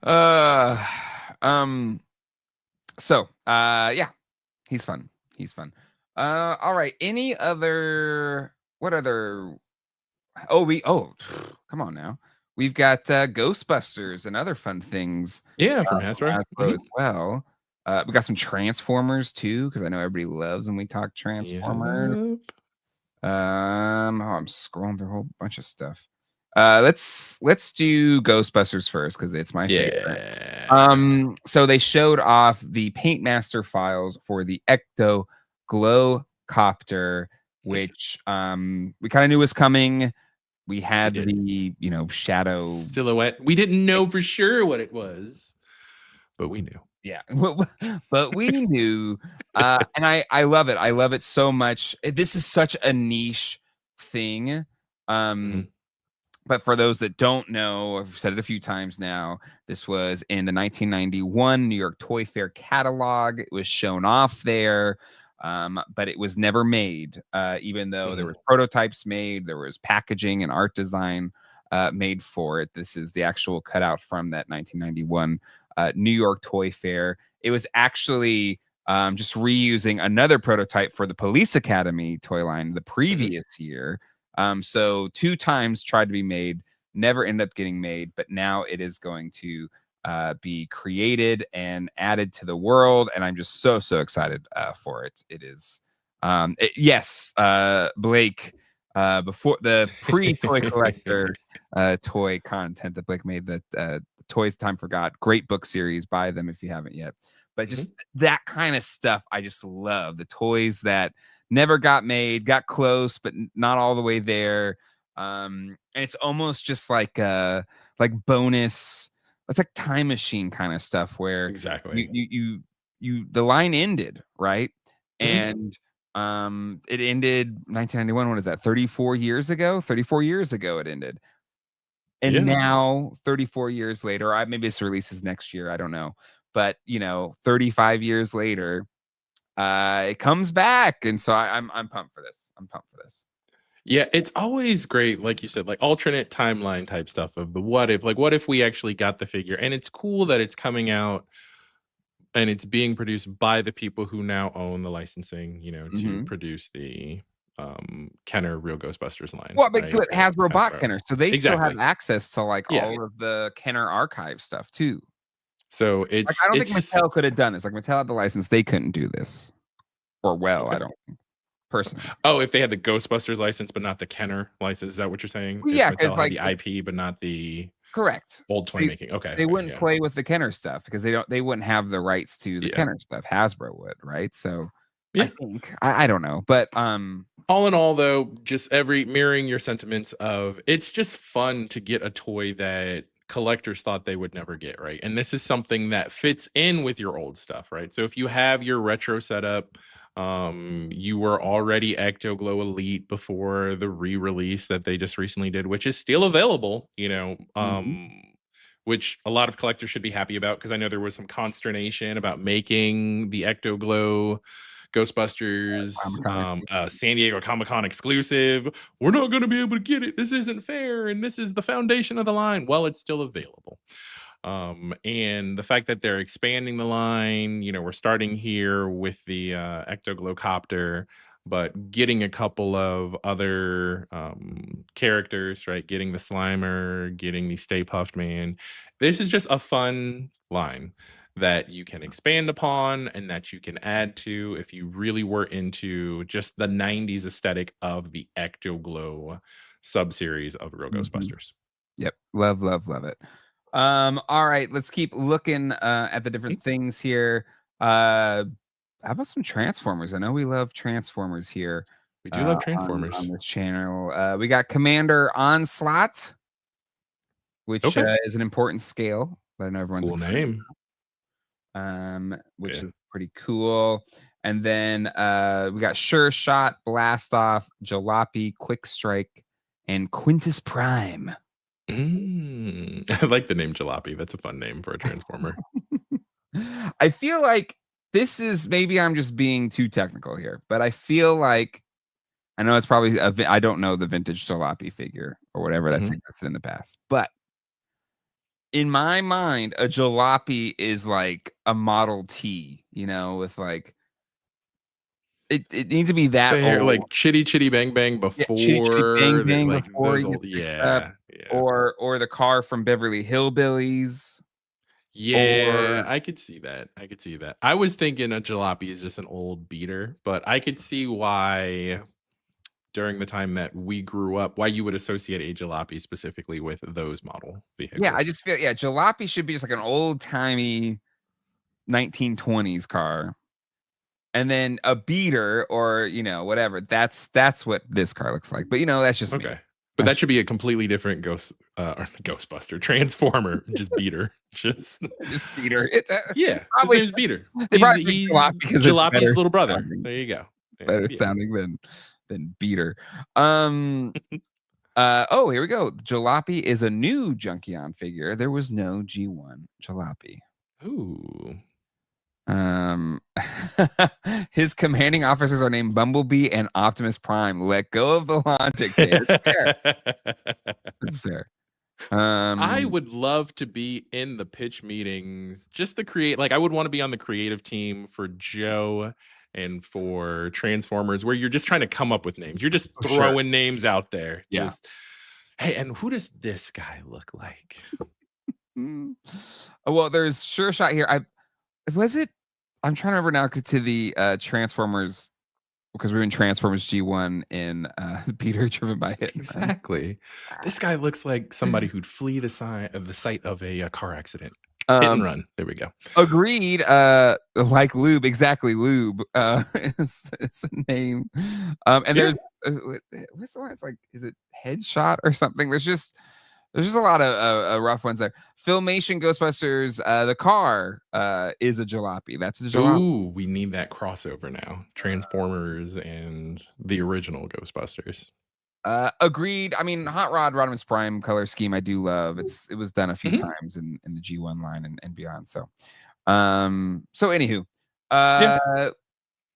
Uh, um. Yeah, he's fun. He's fun. All right. Any other? What other? Come on now. We've got Ghostbusters and other fun things Yeah, from from Hasbro. Hasbro Mhm. as well. We got some Transformers too, because I know everybody loves when we talk Transformers. Yep. I'm scrolling through a whole bunch of stuff. Let's do Ghostbusters first because it's my favorite. Yeah. So they showed off the Paintmaster files for the Ecto Glow Copter, which we kind of knew was coming. We We had did. the, shadow. Silhouette. We didn't know for sure what it was, but we knew. Yeah, but we knew, and I love it. I love it so much. This is such a niche thing. Mhm. But for those that don't know, I've said it a few times now. This was in the 1991 New York Toy Fair catalog. It was shown off there, but it was never made. Even though there Mhm. was prototypes made, there was packaging and art design made for it. This is the actual cutout from that 1991 New York Toy Fair. It was actually just reusing another prototype for the Police Academy toy line the Mhm. previous year. So 2 times tried to be made, never ended up getting made, but now it is going to be created and added to the world, and I'm just so excited for it. It is, yes, Blake. Before the pre-toy collector toy content that Blake made, that Toys Time Forgot, great book series. Buy them if you haven't yet. But Mhm. just that kind of stuff, I just love the toys that never got made, got close, but not all the way there. And it's almost just like bonus. It's like time machine kind of stuff where Exactly. the line ended, right? Mhm. And it ended 1991. What is that? 34 years ago? 34 years ago it ended. And Yeah. now 34 years later, maybe this releases next year, I don't know. But 35 years later, it comes back, and so I'm pumped for this. I'm pumped for this. Yeah, it's always great, like you said, like alternate timeline type stuff of the what if. Like, what if we actually got the figure? And it's cool that it's coming out and it's being produced by the people who now own the licensing, to Mhm. produce the Kenner Real Ghostbusters line, Well, right? but Hasbro bought Hasbro. Kenner, so they still have Exactly. access to, like, Yeah. all of the Kenner archive stuff too. So Like, it's I don't think it's just Mattel could have done this. Like, Mattel had the license, they couldn't do this. Or well, I okay. don't think, personally. Oh, if they had the Ghostbusters license but not the Kenner license, is that what you're saying? Well, If yeah, because Mattel had like the IP but not the correct. old toy They making. Okay, they okay, wouldn't yeah. play with the Kenner stuff because they wouldn't have the rights to the Yeah. Kenner stuff. Hasbro would, right? So, I Yeah. think I don't know, but, All in all, though, just every mirroring your sentiments of it's just fun to get a toy that collectors thought they would never get, right? And this is something that fits in with your old stuff, right? So if you have your retro setup, you were already Ectoglow Elite before the re-release that they just recently did, which is still available, mhm, which a lot of collectors should be happy about because I know there was some consternation about making the Ectoglow Ghostbusters, Comic-Con exclusive. San Diego Comic Con exclusive. We're not going to be able to get it. This isn't fair, and this is the foundation of the line. Well, it's still available. And the fact that they're expanding the line, we're starting here with the Ectoglowcopter, but getting a couple of other characters, right? Getting the Slimer, getting the Stay Puft Man. This is just a fun line that you can expand upon and that you can add to if you really were into just the 90s aesthetic of the Ectoglow sub-series of Real Mhm. Ghostbusters. Yep. Love, love, love it. All right, let's keep looking at the Mhm. different things here. How about some Transformers? I know we love Transformers here We do love on Transformers. this channel. We got Commander Onslaught, which Okay. is an important scale that I know everyone's Cool excited, name. which Yeah. is pretty cool. And then we got Sure Shot, Blast Off, Jalopy, Quick Strike, and Quintus Prime. I like the name Jalopy. That's a fun name for a Transformer. I feel like this is maybe I'm just being too technical here, but I feel like I know it's probably I don't know the vintage Jalopy figure or whatever that's Mhm. existed in the past, but in my mind, a Jalopy is like a Model T, with like it needs to be that Fair, old. like Chitty Chitty Bang Bang Yeah, Chitty Chitty before Bang the Bang like before those he old gets fixed up, yeah, yeah. or the car from Beverly Hillbillies, Yeah, or I could see that. I could see that. I was thinking a jalopy is just an old beater, but I could see why during the time that we grew up, why you would associate a jalopy specifically with those model yeah, I vehicles. just feel Jalopy should be just like an old-timey 1920s car. And then a beater or, whatever. That's what this car looks like. But, that's just me. Okay. But That's that should be a completely different or Ghostbuster Transformer, just beater. Just just beater. It's yeah, his probably name's Beater. they He's probably picked he's Jalopy because it's Jalopy's better little brother. sounding There you go. Yeah, better yeah. sounding than beater. Um oh, here we go. Jalopy is a new Junkion figure. There was no G1 Jalopy. Ooh. Um, his commanding officers are named Bumblebee and Optimus Prime. Let go of the logic, Jay. It's fair. It's fair. I Um, would love to be in the pitch meetings just to create like I would want to be on the creative team for Joe and for Transformers where you're just trying to come up with names. You're just for sure. throwing names out there. Yeah. Just hey, and who does this guy look like? Mm. Well, there's Sure Shot here. Was it. I'm trying to remember now to the Transformers because we're in Transformers G1 in Peter driven by Hit and Run. Exactly. This guy looks like somebody who'd flee the site of a car accident. Hit and Um, run. There we go. Agreed. Like lube, exactly. Lube is a name. And Yeah. there's what's the one? It's like, is it Headshot or something? There's just a lot of rough ones there. Filmation Ghostbusters. The car is a jalopy. That's a jalopy. Ooh, we need that crossover now. Transformers and the original Ghostbusters. Agreed. I mean, Hot Rod Rodimus Prime color scheme I do love. It was done a few Mhm. times in the G1 line and beyond. So anywho, Yeah.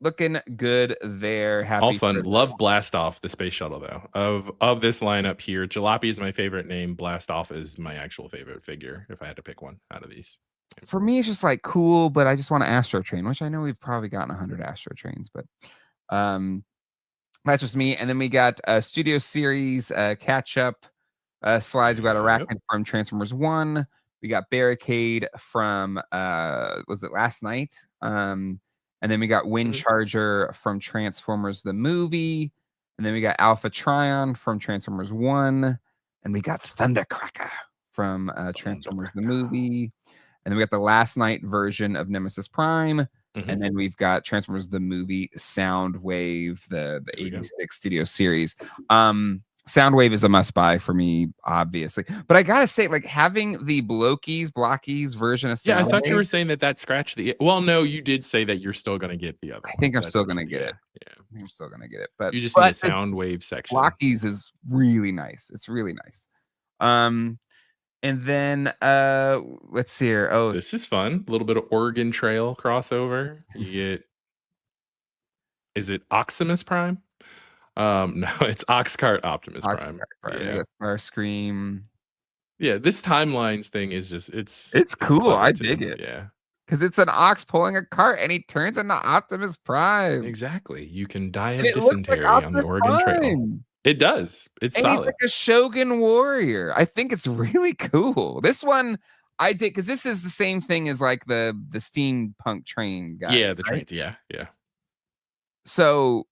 looking good there. All Happy fun. for Love Blast Off, the space shuttle though. Of this lineup here, Jalopy is my favorite name. Blast Off is my actual favorite figure if I had to pick one out of these. For me, it's just like cool, but I just want an Astro Train, which I know we've probably gotten 100 Astro Trains, but um, that's just me. And then we got Studio Series catch up slides. We got Yep. Arachnid from Transformers 1. We got Barricade from was it last night? And then we got Wind Charger from Transformers the movie. And then we got Alpha Trion from Transformers 1. And we got Thundercracker from Transformers the movie. And then we got the last night version of Nemesis Prime. And then we've got Transformers the movie Soundwave, the 86 Studio Series. Soundwave is a must buy for me, obviously. But I gotta say, like having the Blockies version of Soundwave. Yeah, I thought you were saying that scratched the. Well, no, you did say that you're still gonna get the other one. I think I'm still gonna get it. Yeah, I think I'm still gonna get it. But you just need a Soundwave section. Blockies is really nice. It's really nice. And then let's see here. Oh, this is fun. A little bit of Oregon Trail crossover. You get. Is it Oximus Prime? No, it's Oxcart Optimus Prime. Yeah, Starscream. Yeah, this timelines thing is just it's cool. I dig it. Yeah. Because it's an ox pulling a cart and he turns into Optimus Prime. Exactly. You can die of dysentery on the Oregon Trail. It does. It's and solid. He's like a Shogun warrior. I think it's really cool. This one I did because this is the same thing as like the steampunk train guy. Yeah, the trains. Yeah. So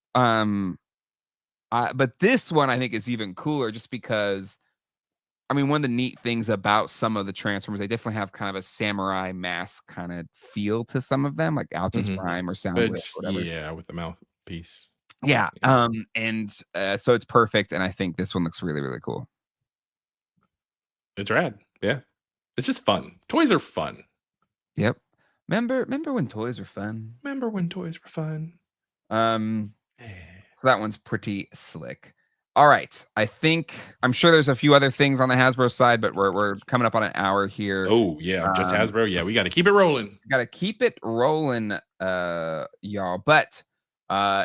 but this one I think is even cooler just because I mean, one of the neat things about some of the Transformers, they definitely have kind of a samurai mask kind of feel to some of them, like Optimus Prime or Soundwave or whatever. Yeah, with the mouthpiece. Yeah. And so it's perfect, and I think this one looks really, really cool. It's rad. Yeah. It's just fun. Toys are fun. Yep. Remember when toys were fun? Remember when toys were fun? So that one's pretty slick. All right. I'm sure there's a few other things on the Hasbro side, but we're coming up on an hour here. Oh, yeah. Just Hasbro. Yeah, we got to keep it rolling. Y'all. But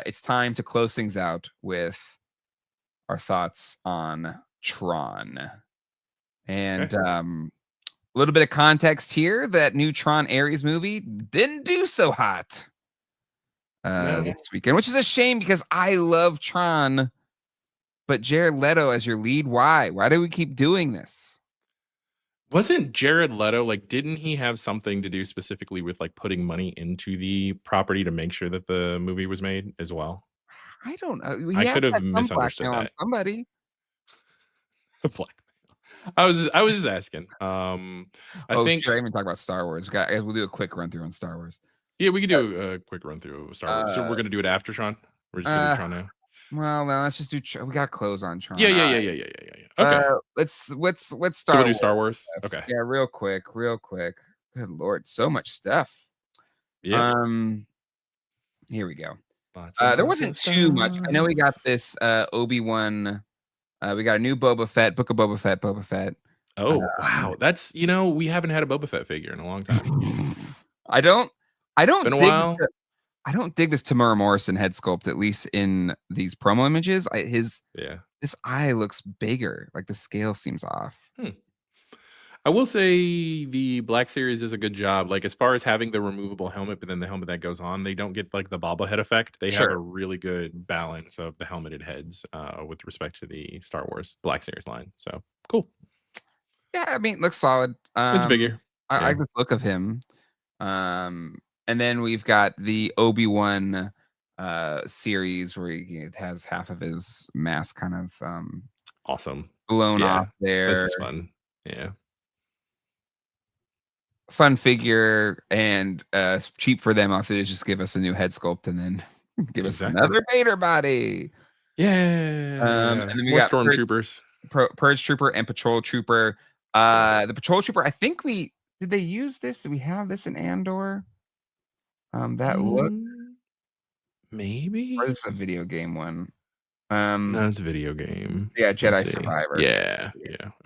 it's time to close things out with our thoughts on Tron. And a little bit of context here, that new Tron Ares movie didn't do so hot this weekend, which is a shame because I love Tron. But Jared Leto as your lead, why? Why do we keep doing this? Wasn't Jared Leto, like, didn't he have something to do specifically with, like, putting money into the property to make sure that the movie was made as well? I don't know. I could have misunderstood that. Somebody. I was just asking. I think. Should I even talk about Star Wars? We'll do a quick run through on Star Wars. Yeah, we could do a quick run through of Star Wars. So we're gonna do it after Tron. We're just gonna do Tron now. Well, no, let's just do. We got to close on Tron. Yeah. Okay. Let's start. So we'll do Star Wars. Okay. Yeah, real quick. Good Lord, so much stuff. Yeah. Here we go. There wasn't too much. I know we got this Obi-Wan. We got a new Boba Fett, Book of Boba Fett. Oh, wow. That's, we haven't had a Boba Fett figure in a long time. I don't been a while. I don't dig this Tamura Morrison head sculpt, at least in these promo images. This eye looks bigger. Like the scale seems off. I will say the Black Series is a good job. Like, as far as having the removable helmet, but then the helmet that goes on, they don't get like the bobblehead effect. They have a really good balance of the helmeted heads with respect to the Star Wars Black Series line. So cool. Yeah, I mean, it looks solid. It's bigger. I like the look of him. And then we've got the Obi-Wan series where he has half of his mask kind of awesome blown off there. This is fun. Yeah. Fun figure, and cheap for them off it. Just give us a new head sculpt and then give us another Vader body. Yeah. And then we more got Stormtroopers. Purge Trooper and Patrol Trooper. The Patrol Trooper, I think did they use this? Did we have this in Andor? That look? Maybe? Or is this a video game one? No, it's a video game. Yeah, Jedi Survivor. Yeah.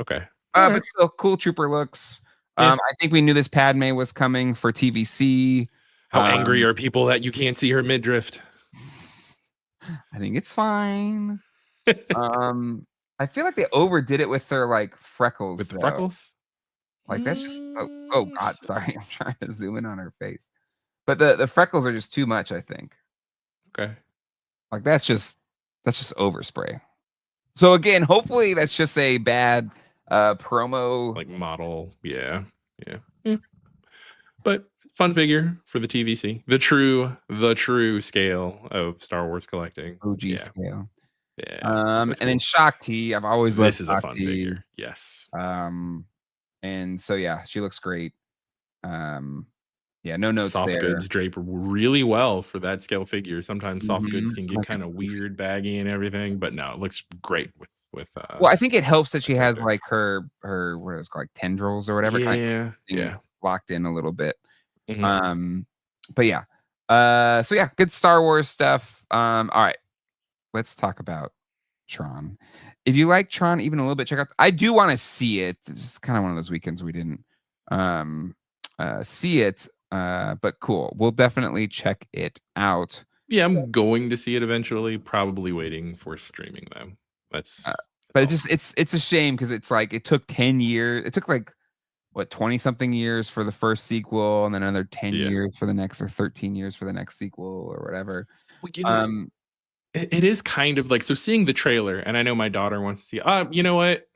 Okay. But still, cool trooper looks. I think we knew this Padme was coming for TVC. How angry are people that you can't see her midriff? I think it's fine. I feel like they overdid it with their like freckles. With the freckles? Like, that's just oh God, So, sorry, I'm trying to zoom in on her face. But the freckles are just too much, I think. okay. Like, that's just overspray. So, again, hopefully, that's just a bad, promo. Like model. Yeah. Yeah. Yeah. But fun figure for the TVC. The true scale of Star Wars collecting. OG Yeah. scale. Yeah. That's And then cool. Shakti, I've always loved This is a fun Shakti. figure. Yes. Um, and so, yeah, she looks great. Um, yeah, no notes Soft there. goods drape really well for that scale figure. Sometimes soft goods Mhm. can get Like kind of weird, baggy, and everything, but no, it looks great well, I think it helps that with she that has, there. like, her what is it called, like, tendrils or whatever, kinda keep Yeah, things yeah. locked in a little bit. Mhm. Um, but yeah. So yeah, good Star Wars stuff. All right, let's talk about Tron. If you like Tron even a little bit, check out I do wanna see it. It's kinda one of those weekends we didn't, um, see it, but cool. We'll definitely check it out. Yeah, I'm going to see it eventually, probably waiting for streaming though. Uh, That's but all. it's a shame because it's like it took 10 years. It took like what 20 something years for the first sequel and then another 10 Yeah. years for the next or 13 years for the next sequel or whatever. Well, Um it is kind of like so seeing the trailer, and I know my daughter wants to see. You know what?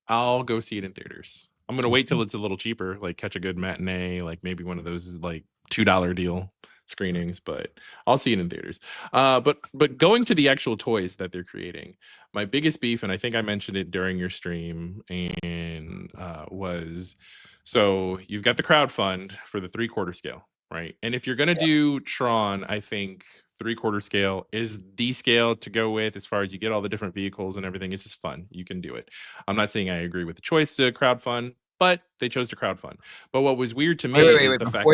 I'll go see it in theaters. I'm gonna wait till it's a little cheaper, like catch a good matinee, like maybe one of those like $2 deal screenings, but I'll see it in theaters. But going to the actual toys that they're creating, my biggest beef, and I think I mentioned it during your stream, and was so you've got the crowd fund for the 3/4 scale, right? And if you're gonna do Tron, I think 3/4 scale is the scale to go with as far as you get all the different vehicles and everything. It's just fun. You can do it. I'm not saying I agree with the choice to crowdfund, but they chose to crowdfund. But what was weird to wait, me wait, wait, is wait. the fact,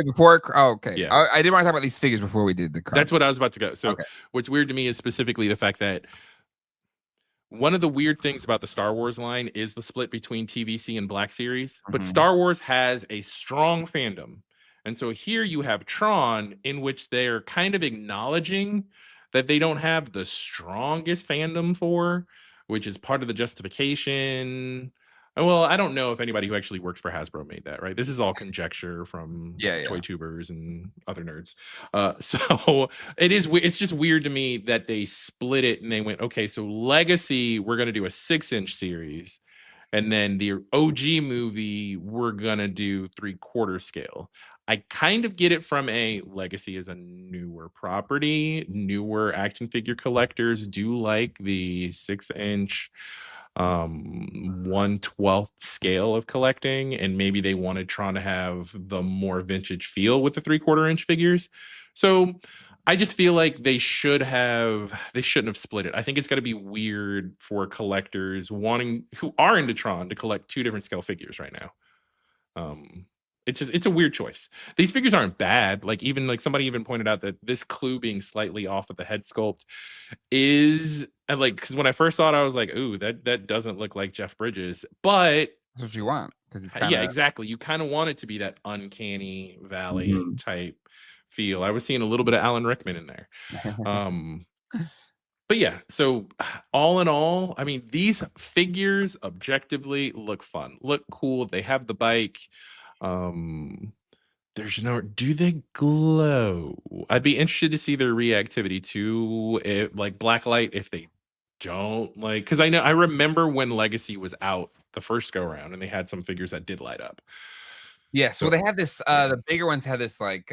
Oh, okay. yeah, I did want to talk about these figures before we did the crowd. that's what I was about to go. So Okay. what's weird to me is specifically the fact that one of the weird things about the Star Wars line is the split between TVC and Black Series, but Mhm. Star Wars has a strong fandom. And so here you have Tron, in which they're kind of acknowledging that they don't have the strongest fandom for, which is part of the justification. Well, I don't know if anybody who actually works for Hasbro made that, right? This is all conjecture from Yeah, yeah. toy tubers and other nerds. So it's just weird to me that they split it and they went, okay, so Legacy, we're gonna do a 6-inch series, and then the OG movie, we're gonna do 3/4 scale. I kind of get it from a Legacy is a newer property. Newer action figure collectors do like the 6-inch 1/12 scale of collecting, and maybe they wanted Tron to have the more vintage feel with the 3/4 inch figures. So I just feel like they shouldn't have split it. I think it's got to be weird for collectors wanting who are into Tron to collect two different scale figures right now. It's a weird choice. These figures aren't bad. Like even like somebody even pointed out that this clue being slightly off of the head sculpt is and like because when I first saw it, I was like, "Ooh, that doesn't look like Jeff Bridges." But That's what you want because he's yeah, kinda exactly. You kind of want it to be that uncanny valley Mhm. type feel. I was seeing a little bit of Alan Rickman in there. Um, but yeah, so all in all, I mean, these figures objectively look fun, look cool. They have the bike. Um, there's no, do they glow? I'd be interested to see their reactivity to it, like blacklight if they don't like, because I remember when Legacy was out the first go around and they had some figures that did light up. Yes, well, So they had this, yeah. the bigger ones had this, like,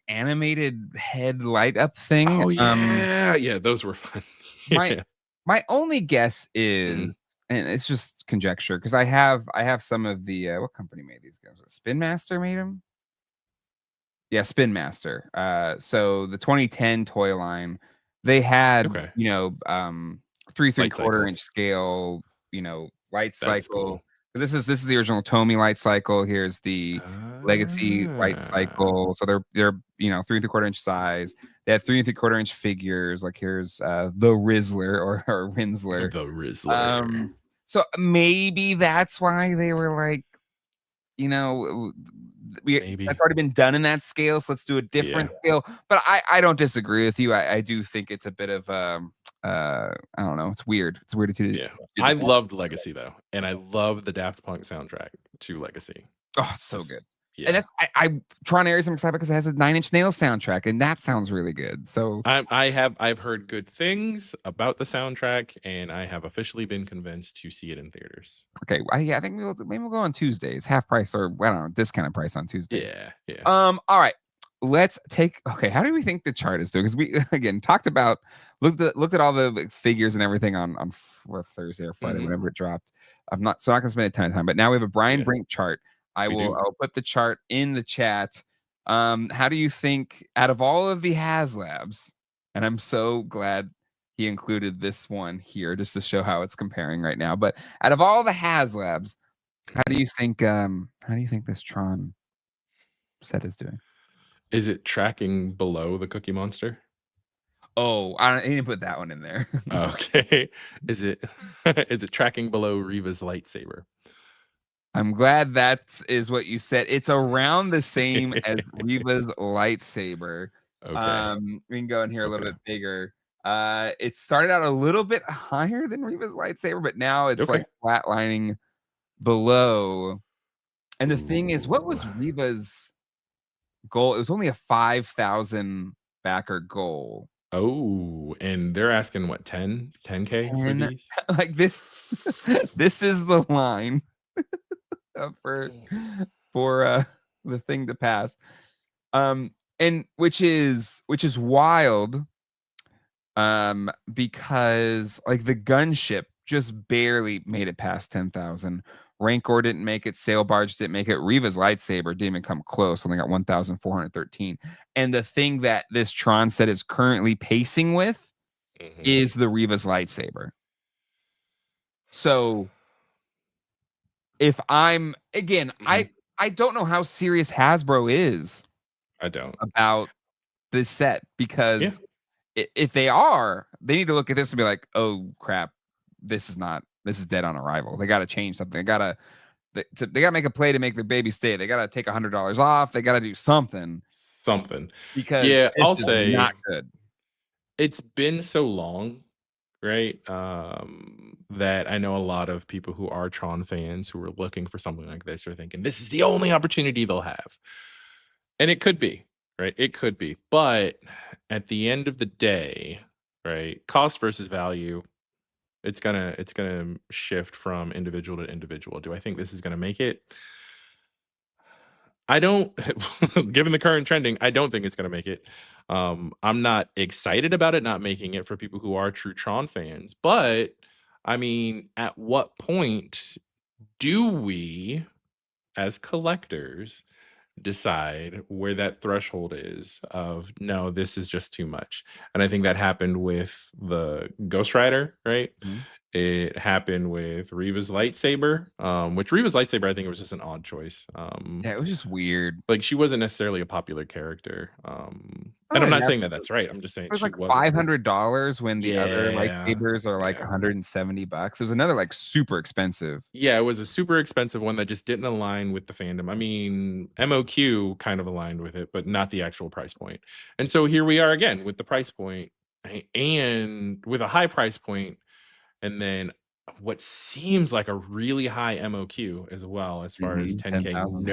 animated head light up thing. Oh yeah, yeah, those were fun. My Yeah. my only guess is Mhm. and it's just conjecture because I have some of the, what company made these guys? Spin Master made them. Yeah, Spin Master. So the 2010 toy line, they had, Okay. 3 Light quarter inch cycles. scale, light That's cycle. cool. 'Cause this is the original Tomy light cycle. Here's the Legacy light Ah, cycle. So they're 3 3/4 inch size. They had 3 3/4 inch figures. Like here's the Rizzler or Rinsler. the Rizzler. Um, so maybe that's why they were like, you know, that's Maybe. already been done in that scale, so let's do a Yeah. different scale. But I don't disagree with you. I do think it's a bit of I don't know. It's weird. It's weird to Yeah. do I that. loved Legacy though, and I love the Daft Punk soundtrack to Legacy. Oh, it's so Just good. And yeah. that's I Tron Ares, I'm excited because it has a Nine Inch Nails soundtrack, and that sounds really good. So I've heard good things about the soundtrack, and I have officially been convinced to see it in theaters. okay, yeah, I think maybe we'll go on Tuesdays, half price or I don't know, discounted price on Tuesdays. Yeah, yeah. All right. Let's take okay. How do we think the chart is doing? Because we again talked about looked at all the like, figures and everything on Thursday or Friday, Mhm. whenever it dropped. I'm not gonna spend a ton of time, but now we have a Brian Yeah, Brink chart. we do. I'll put the chart in the chat. How do you think out of all of the Haslabs, and I'm so glad he included this one here just to show how it's comparing right now. But out of all the Haslabs, how do Mhm. you think this Tron set is doing? Is it tracking below the Cookie Monster? Oh, I didn't put that one in there. Okay. Is it is it tracking below Reva's lightsaber? I'm glad that is what you said. It's around the same as Reva's lightsaber. Okay. We can go in here a little Okay. bit bigger. It started out a little bit higher than Reva's lightsaber, but now it's like Okay. flatlining below. And the thing is, what Ooh. was Reva's goal? It was only a 5,000 backer goal. Oh, and they're asking what, 10K for 10 these? like this this is the line for the thing to pass. And which is wild, because like the gunship just barely made it past 10,000. Rancor didn't make it. Sail barge didn't make it. Reva's lightsaber didn't even come close. Only got 1,413. And the thing that this Tron set is currently pacing with Mhm. is the Reva's lightsaber. So if I'm again, Mhm. I don't know how serious Hasbro is I don't. about this set Yeah. because if they are, they need to look at this and be like, "Oh crap, this is dead on arrival. They got to change something. They got to make a play to make their baby stay. They got to take $100 off. They got to do something Something. because Yeah, this I'll is not say good." it's been so long, right? That I know a lot of people who are Tron fans who are looking for something like this are thinking this is the only opportunity they'll have. And it could be, right? It could be. But at the end of the day, right? Cost versus value, it's gonna shift from individual to individual. Do I think this is gonna make it? I don't given the current trending, I don't think it's gonna make it. I'm not excited about it not making it for people who are true Tron fans, but I mean, at what point do we, as collectors, decide where that threshold is of no, this is just too much? And I think that happened with the Ghost Rider, right? Mhm. It happened with Reva's lightsaber, which Reva's lightsaber, I think it was just an odd choice. Yeah, it was just weird. Like she wasn't necessarily a popular character. Not And I'm only not that, saying that that's right. I'm just saying it was she like wasn't. $500 when the other Yeah, lightsabers are like yeah, $170. It was another like super expensive. yeah. It was a super expensive one that just didn't align with the fandom. I mean, MOQ kind of aligned with it, but not the actual price point. And so here we are again with the price point, and with a high price point, and then what seems like a really high MOQ as well as far as 10K. 10,000.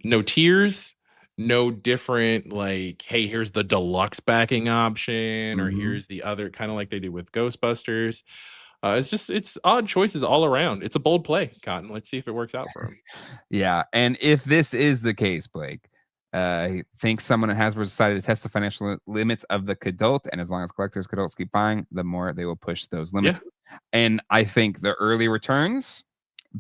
No tiers, no different like, hey, here's the deluxe backing option, or Mhm. here's the other, kind of like they do with Ghostbusters. It's odd choices all around. It's a bold play, Cotton. Let's see if it works out for him. Yeah, and if this is the case, Blake, I think someone at Hasbro decided to test the financial limits of the Kadult, and as long as collectors Kadults keep buying, the more they will push those Yeah. limits. And I think the early returns,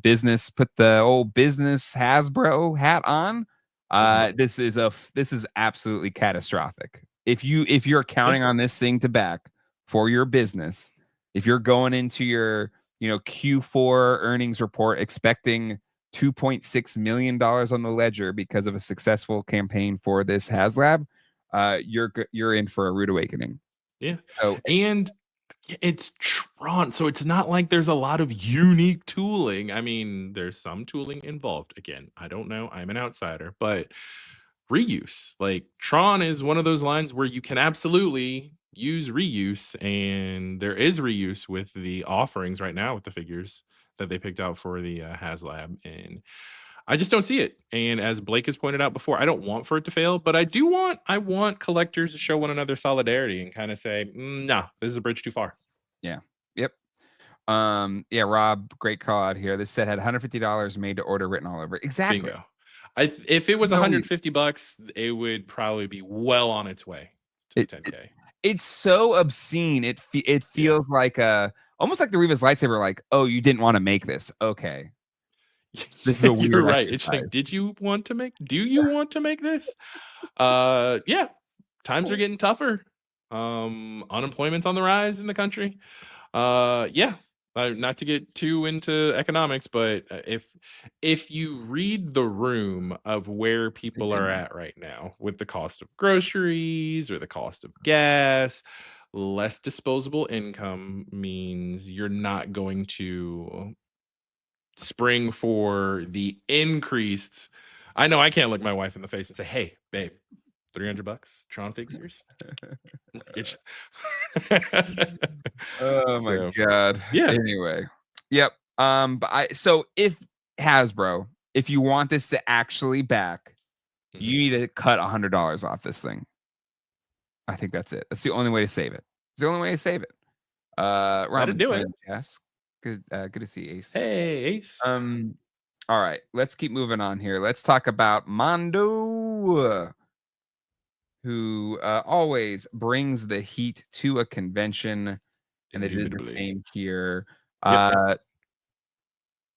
business, put the old business Hasbro hat on. Mhm. This is absolutely catastrophic. If you're Yeah. counting on this thing to back for your business, if you're going into your Q4 earnings report expecting $2.6 million on the ledger because of a successful campaign for this Haslab, you're in for a rude awakening. Yeah. So And it's Tron, so it's not like there's a lot of unique tooling. I mean, there's some tooling involved. Again, I don't know. I'm an outsider, but reuse. Like Tron is one of those lines where you can absolutely use reuse, and there is reuse with the offerings right now with the figures that they picked out for the Haslab, and I just don't see it. And as Blake has pointed out before, I don't want for it to fail, but I want collectors to show one another solidarity and kind of say, "Nah, this is a bridge too far." Yeah. Yep. Yeah, Rob, great call out here. This set had $150 made to order written all over it. Exactly. Bingo. If it was No need. $150, it would probably be well on its way to It, 10K. it's so obscene. It feels like almost like the Reva's lightsaber. Like, oh, you didn't want to make this. Okay, this is a You're weird right. It's like, exercise. do you want to make this? Yeah. Times are getting tougher. Unemployment's on the rise in the country. Yeah. Not to get too into economics, but if you read the room of where people are at right now with the cost of groceries or the cost of gas, less disposable income means you're not going to spring for the increased. I know I can't look my wife in the face and say, "Hey, babe, $300 Tron figures." It's Oh my so god. yeah. Anyway, yep. So if Hasbro, if you want this to actually back, Mhm. you need to cut $100 off this thing. I think that's it. That's the only way to save it. It's the only way to save it. That'd Ramen, do it. yes. Good to see Ace. Hey, Ace. All right, let's keep moving on here. Let's talk about Mondo, who always brings the heat to a convention, and they did the Indubitably. same here. Yep.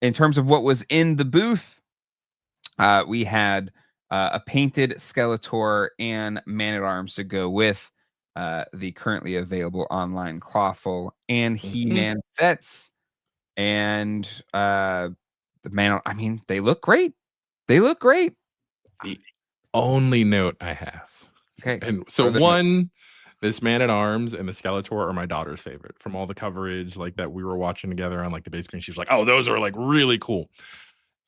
In terms of what was in the booth, we had a painted Skeletor and Man-at-Arms to go with the currently available online Clawful and He-Man sets. And the man, I mean, they look great. They look great. The only note I have. Okay. And so one, this Man-at-Arms and the Skeletor are my daughter's favorite from all the coverage like that we were watching together on like the big screen. She was like, "Oh, those are like really cool."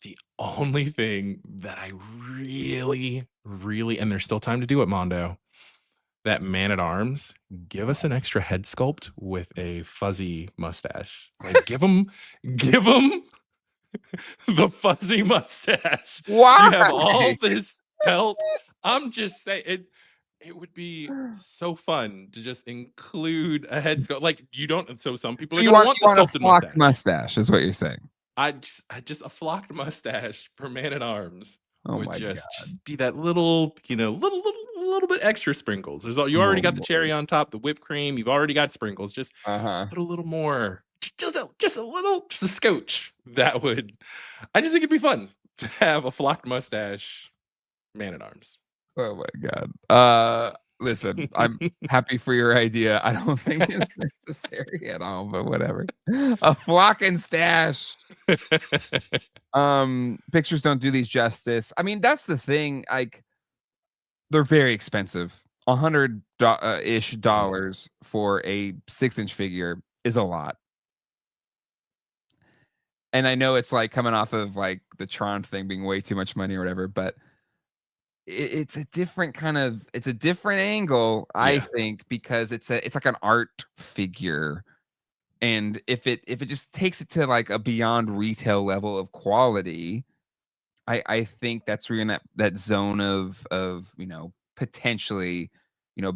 The only thing that I really, really, and there's still time to do it, Mondo, that Man-at-Arms, give us an extra head sculpt with a fuzzy mustache. Like give him the fuzzy mustache. Why? You have all this pelt. I'm just saying it would be so fun to just include a head sculpt. Like you don't, so some people So are you gonna want want you the want a sculpted flocked mustache. mustache, is what you're saying. I just a flocked mustache for Man-at-Arms Oh would my god. just be that little, little bit extra sprinkles. You already Oh got the cherry on top, the whipped cream. You've already got sprinkles. Just uh-huh. put a little more, just a little, just a scotch. That would, I just think it'd be fun to have a flocked mustache Man-at-Arms. Oh my god. Listen, I'm happy for your idea. I don't think it's necessary at all, but whatever. A flock and stash. Pictures don't do these justice. I mean, that's the thing. Like, they're very expensive. $100 dollars for a 6-inch figure is a lot. And I know it's like coming off of like the Tron thing being way too much money or whatever, but it's a different kind of, it's a different angle, I Yeah. think, because it's like an art figure. And if it just takes it to like a beyond retail level of quality, I think that's where you're in that zone of potentially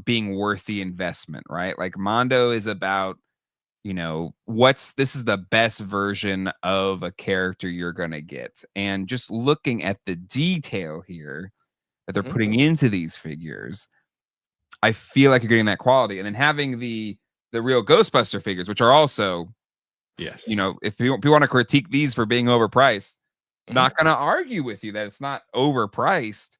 being worth the investment, right? Like Mondo is about this is the best version of a character you're gonna get, and just looking at the detail here that they're putting into these figures, I feel like you're getting that quality. And then having the real Ghostbuster figures, which are also, Yes. if you want to critique these for being overpriced, not gonna argue with you that it's not overpriced,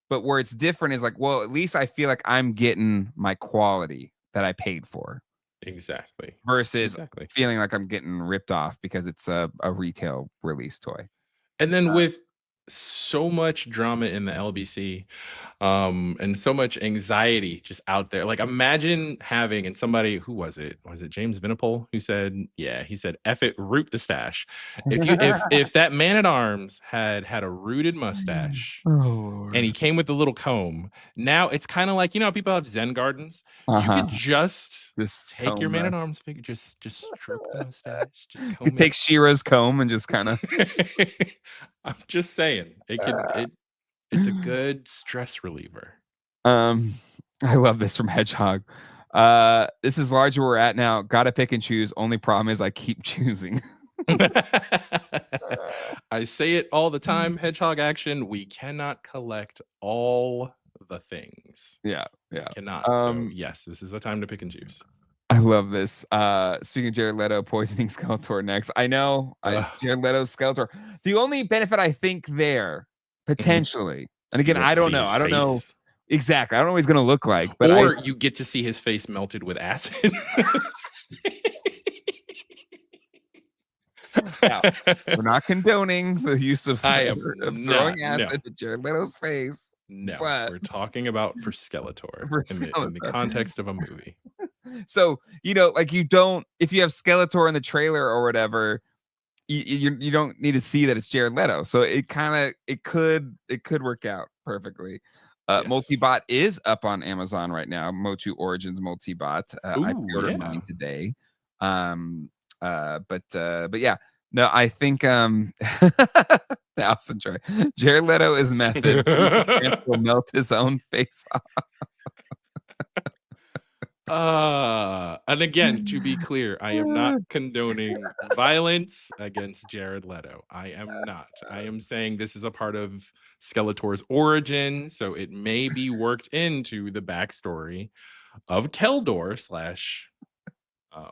but where it's different is like, well, at least I feel like I'm getting my quality that I paid for. Exactly. Versus feeling like I'm getting ripped off because it's a retail release toy. And then so much drama in the LBC, and so much anxiety just out there. Like, imagine having, and somebody, who was it? Was it James Vinipole who said, yeah, he said, "F it, root the stash." If that man at arms had a rooted mustache Oh and he Lord. came with a little comb, now it's kind of like, how people have Zen gardens. You Uh-huh. could just This take your comb. man at arms figure, just stroke the mustache, just You could comb it. take Shira's comb and just kind of. I'm just saying, it's a good stress reliever. I love this from Hedgehog. This is large where we're at now. Gotta pick and choose. Only problem is I keep choosing. I say it all the time, Hedgehog Action. We cannot collect all the things. Yeah, yeah. Cannot. So yes, this is a time to pick and choose. I love this. Speaking of Jared Leto poisoning Skeletor next. I know it's Jared Leto's Skeletor. The only benefit I think there, potentially, and You again, get I to don't see know. his I don't know face. exactly. I don't know what he's gonna look like, but Or you get to see his face melted with acid. Now, we're not condoning the use of I am throwing not. No. acid at Jared Leto's face, No. but We're talking about for Skeletor for in the Skeletor. context of a movie. So, like you don't, if you have Skeletor in the trailer or whatever, you don't need to see that it's Jared Leto. So it could work out perfectly. Yes. Multibot is up on Amazon right now. Motu Origins Multibot. I Ooh, pre-ordered yeah. mine today. But yeah. No, I think Thousand Troy. Jared Leto is method. Will melt his own face off. And again, to be clear, I am not condoning violence against Jared Leto. I am not. I am saying this is a part of Skeletor's origin, so it may be worked into the backstory of Keldor slash. I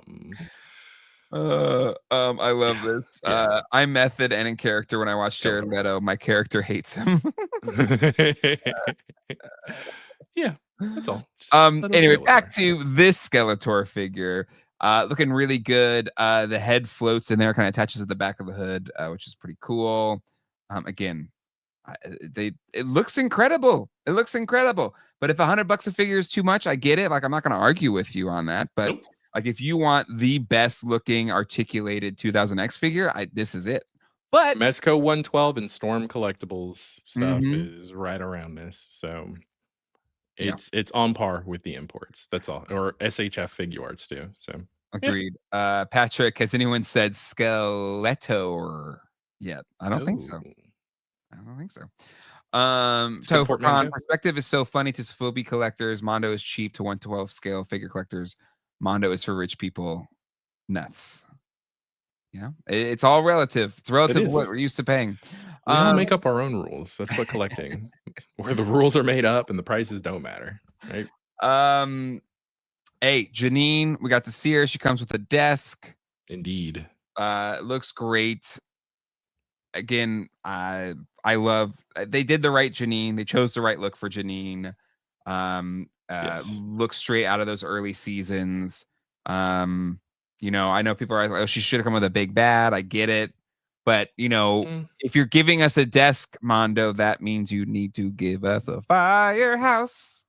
love Yeah, this. yeah. I'm method and in character when I watch Jared Keldor. Leto. My character hates him. Yeah, that's all. Just little Anyway, back Skeletor. to this Skeletor figure. Looking really good. The head floats in there, kind of attaches at the back of the hood, which is pretty cool. Again, it looks incredible. It looks incredible. But if $100 a figure is too much, I get it. Like, I'm not going to argue with you on that. But Nope. like, if you want the best looking articulated 2000X figure, this is it. But Mezco 112 and Storm Collectibles stuff is right around this. So it's on par with the imports. That's all. Or SHF figure arts too. So agreed. Patrick, has anyone said Skeletor yet? I don't think so. I don't think so. So for perspective is so funny to Sophobia collectors. Mondo is cheap to 112 scale figure collectors. Mondo is for rich people. Nuts. Yeah, it's all relative. It's relative to what we're used to paying. We all make up our own rules. That's what collecting, where the rules are made up and the prices don't matter, right? Hey, Janine, we got to see her. She comes with a desk. Indeed. Looks great. Again, I love. They did the right Janine. They chose the right look for Janine. Looks straight out of those early seasons. I know people are like, oh, she should have come with a big bad. I get it. But, if you're giving us a desk, Mondo, that means you need to give us a firehouse.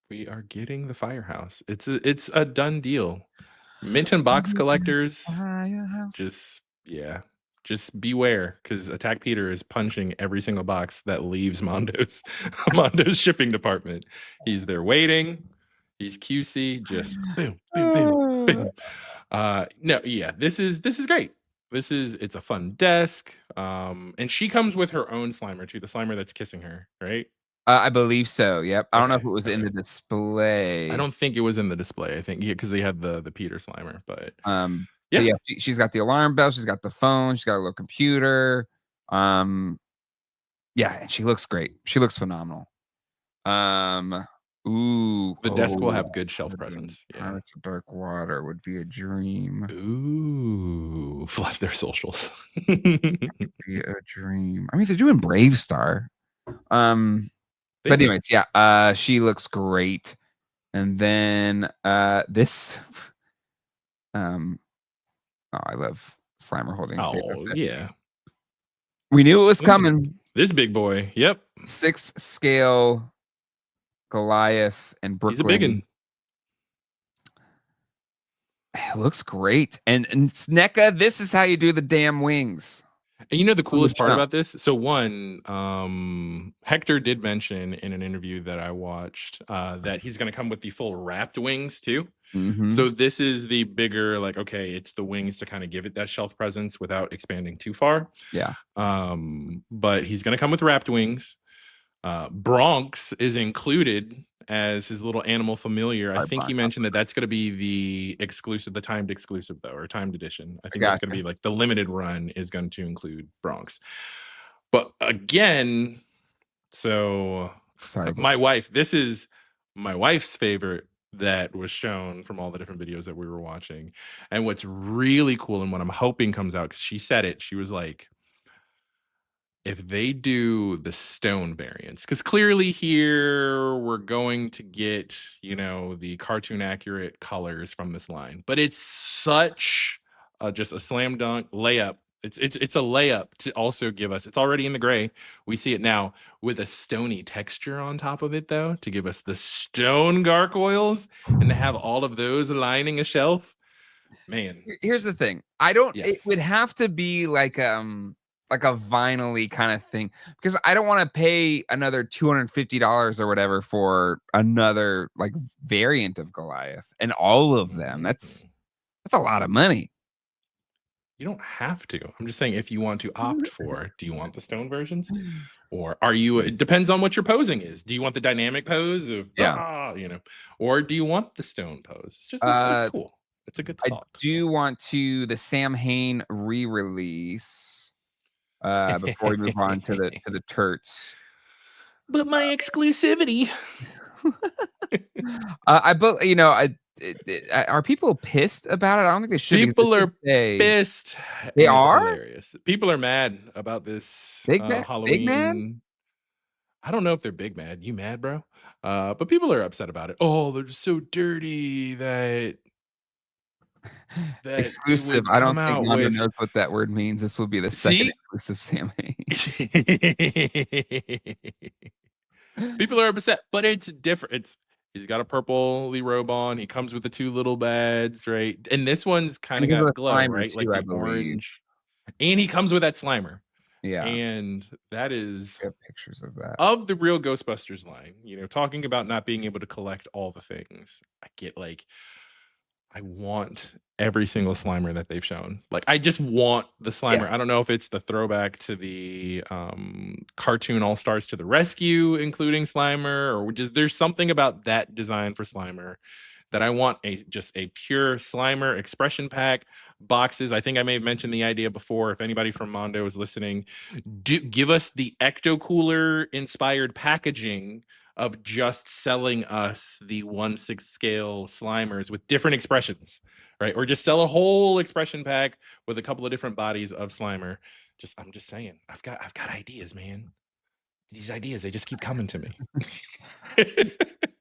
We are getting the firehouse. It's a done deal. Mint and box collectors, just beware, because Attack Peter is punching every single box that leaves Mondo's shipping department. He's there waiting. He's QC, just boom, boom, boom, boom. No, yeah, this is great. It's a fun desk. And she comes with her own Slimer too, the Slimer that's kissing her, right? I believe so. Yep. I don't know if it was in the display. I don't think it was in the display. I think because they had the Peter Slimer, but yeah, she's got the alarm bell. She's got the phone. She's got a little computer. And she looks great. She looks phenomenal. The desk will have good shelf presence. Pirates of Dark Water would be a dream. Ooh, flood their socials. Be a dream. I mean, they're doing Brave Star. But anyways, she looks great. And then this, I love Slimer holding. Oh yeah. We knew it was coming. This big boy. Yep. 6 scale Goliath and Brooklyn. He's a big one. It looks great. And NECA, this is how you do the damn wings. And you know the coolest part about this? So one, Hector did mention in an interview that I watched that he's going to come with the full wrapped wings too. Mm-hmm. So this is the bigger, like, okay, it's the wings to kind of give it that shelf presence without expanding too far. Yeah. But he's going to come with wrapped wings. Bronx is included as his little animal familiar. I think he mentioned that that's going to be the exclusive, the timed exclusive though, or timed edition. I think that's going to be like the limited run is going to include Bronx. But again, so sorry, my wife, this is my wife's favorite that was shown from all the different videos that we were watching. And what's really cool and what I'm hoping comes out, because she said it, she was like, if they do the stone variants, because clearly here we're going to get, you know, the cartoon accurate colors from this line, but it's such just a slam dunk layup. It's a layup to also give us, it's already in the gray. We see it now with a stony texture on top of it though, to give us the stone gargoyles and to have all of those lining a shelf. Man. Here's the thing. It would have to be like a vinyl-y kind of thing, because I don't want to pay another $250 or whatever for another like variant of Goliath and all of them. That's a lot of money. You don't have to. I'm just saying, if you want to opt for, do you want the stone versions, or are you? It depends on what your posing is. Do you want the dynamic pose of you know, or do you want the stone pose? It's just cool. It's a good thought. I do want the Sam Hain re-release before we move on to the turts. But my exclusivity. Are people pissed about it? I don't think they should. People are pissed. They are hilarious. People are mad about this Halloween. Big mad? I don't know if they're big mad. You mad, bro? But people are upset about it. Oh, they're so dirty that exclusive. I don't think Mondo knows what that word means. This will be the second exclusive Sam Hain. People are upset, but it's different. He's got a purpley robe on. He comes with the 2 little beds, right? And this one's kind of got glow, right? Too, like the orange. And he comes with that Slimer. Yeah. And that is pictures of that. Of the real Ghostbusters line, you know, talking about not being able to collect all the things. I get like, I want every single Slimer that they've shown. Like, I just want the Slimer. Yeah. I don't know if it's the throwback to the cartoon All Stars to the Rescue, including Slimer, or just there's something about that design for Slimer that I want just a pure Slimer expression pack boxes. I think I may have mentioned the idea before. If anybody from Mondo is listening, give us the Ecto Cooler inspired packaging of just selling us the 1/6 scale Slimers with different expressions, right? Or just sell a whole expression pack with a couple of different bodies of Slimer. I'm just saying, I've got ideas, man. These ideas, they just keep coming to me.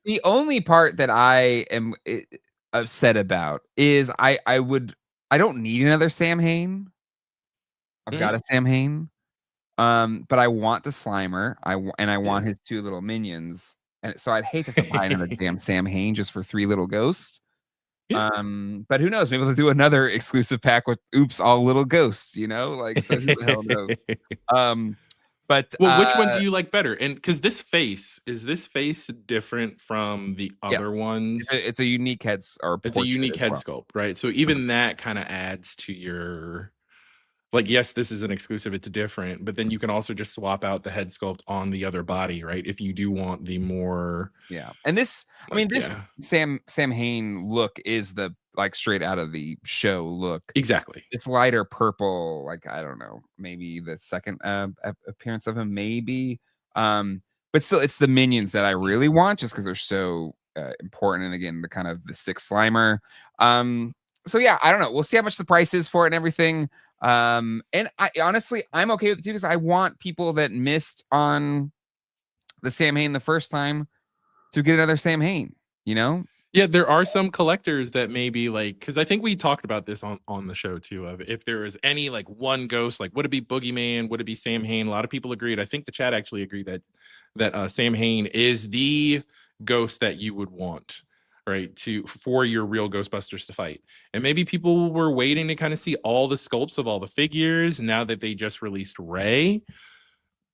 The only part that I am upset about is I don't need another Sam Hain. I've got a Sam Hain. But I want the Slimer. I want his 2 little minions. And so I'd hate to buy another damn Sam Hain just for 3 little ghosts. Yeah. But who knows? Maybe they'll do another exclusive pack with all little ghosts, you know? Like, so who the hell knows? But which one do you like better? And because this face different from the other ones? It's a unique head sculpt, right? So even that kind of adds to your, like, yes, this is an exclusive, it's different, but then you can also just swap out the head sculpt on the other body, right? If you do want the more, and this, this Sam Hain look is the like straight out of the show look. Exactly. It's lighter purple, like, I don't know, maybe the second appearance of him, maybe. But still, it's the minions that I really want, just because they're so important. And again, the kind of the 6 Slimer. So yeah, I don't know. We'll see how much the price is for it and everything. And I honestly, I'm okay with it too, because I want people that missed on the Sam Hain the first time to get another Sam Hain, you know? Yeah, there are some collectors that maybe like, because I think we talked about this on the show too. Of if there is any like one ghost, like would it be Boogeyman? Would it be Sam Hain? A lot of people agreed. I think the chat actually agreed that Sam Hain is the ghost that you would want, right, to for your real Ghostbusters to fight. And maybe people were waiting to kind of see all the sculpts of all the figures. Now that they just released Ray,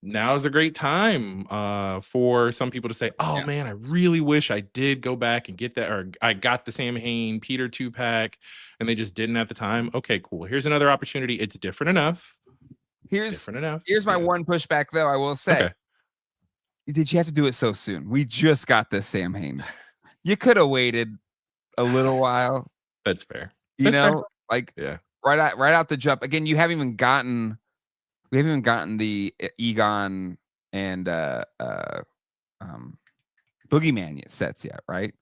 now is a great time for some people to say, "Oh Yeah. man, I really wish I did go back and get that, or I got the Sam Hain Peter 2-pack, and they just didn't at the time." Okay, cool. Here's another opportunity. It's different enough. It's Here's different enough. here's my Yeah. one pushback though. I will say, Okay. did you have to do it so soon? We just got this Sam Hain. You could have waited a little while. That's fair. You That's fair. know, like Yeah. right out the jump. Again, we haven't even gotten the Egon and Boogeyman sets yet, right?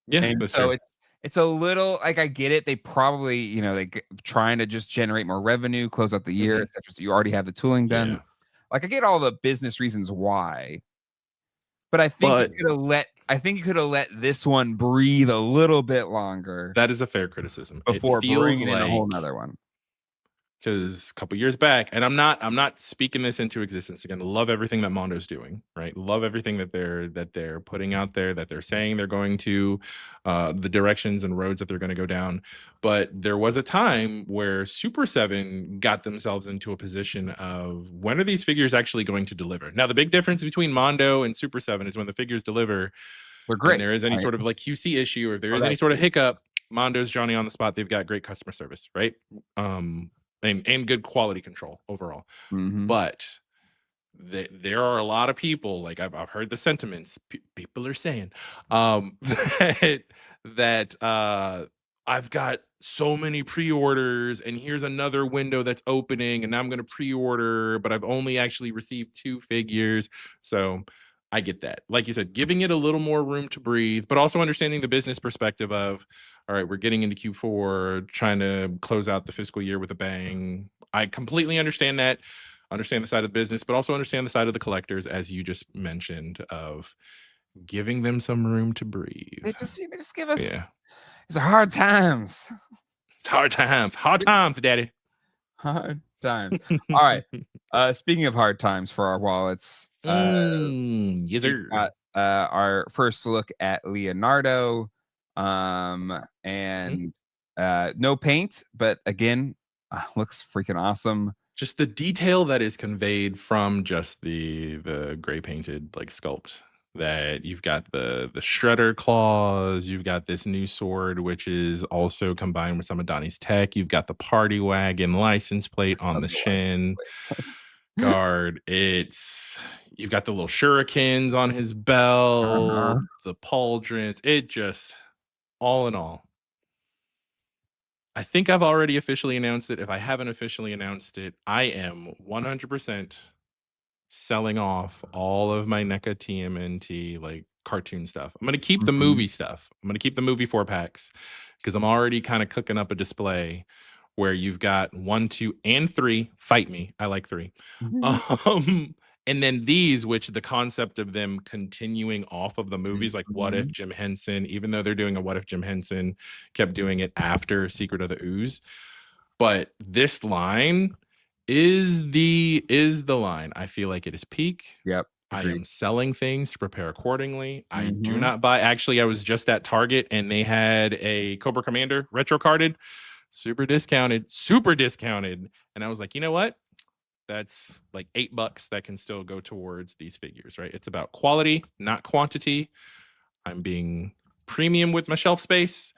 Yeah, And that's so true. it's a little like I get it. They probably, trying to just generate more revenue, close out the year, Mhm. etc. So you already have the tooling done. Yeah. Like I get all the business reasons why, but I think But you could have let this one breathe a little bit longer that is a fair criticism. It before feels bringing in a whole like, nother one. because a couple years back, and I'm not speaking this into existence again. Love everything that Mondo's doing, right? Love everything that they're putting out there, that they're saying they're going to, the directions and roads that they're going to go down. But there was a time where Super 7 got themselves into a position of, when are these figures actually going to deliver? Now the big difference between Mondo and Super 7 is when the figures deliver They're and great. there is any Right? sort of like QC issue, or if there Oh, is any that's sort of true. hiccup, Mondo's Johnny on the spot. They've got great customer service, right? Um, and good quality control overall. Mm-hmm. But there are a lot of people, like I've heard the sentiments people are saying, that I've got so many pre-orders and here's another window that's opening and now I'm going to pre-order, but I've only actually received 2 figures. So I get that. Like you said, giving it a little more room to breathe, but also understanding the business perspective of, all right, we're getting into Q4, trying to close out the fiscal year with a bang. I completely understand that. Understand the side of the business, but also understand the side of the collectors, as you just mentioned, of giving them some room to breathe. They just give us Yeah. it's hard times. It's hard times. Hard times, daddy. Hard times. All right. Speaking of hard times for our wallets, Yes, we've sir. got our first look at Leonardo. Mhm. And no paint, but again, looks freaking awesome. Just the detail that is conveyed from just the gray painted like sculpt. That you've got the shredder claws, you've got this new sword, which is also combined with some of Donnie's tech. You've got the party wagon license plate on the shin guard. You've got the little shurikens on his belt, Uh-huh. the pauldrons. It just, all in all, I think I've already officially announced it. If I haven't officially announced it, I am 100% selling off all of my NECA TMNT like cartoon stuff. I'm gonna keep the Mhm. movie stuff. I'm gonna keep the movie 4 packs because I'm already kind of cooking up a display where you've got 1, 2, and 3. Fight me. I like 3. Mhm. Um, and then these, which the concept of them continuing off of the movies, like What If Mhm. Jim Henson, even though they're doing a What If Jim Henson, kept doing it after Secret of the Ooze. But this line is the line. I feel like it is peak. Yep. I Agreed. am selling things to prepare accordingly. I do Mhm. not buy. Actually, I was just at Target and they had a Cobra Commander retro carded, super discounted. And I was like, you know what? That's like $8 that can still go towards these figures, right? It's about quality, not quantity. I'm being premium with my shelf space.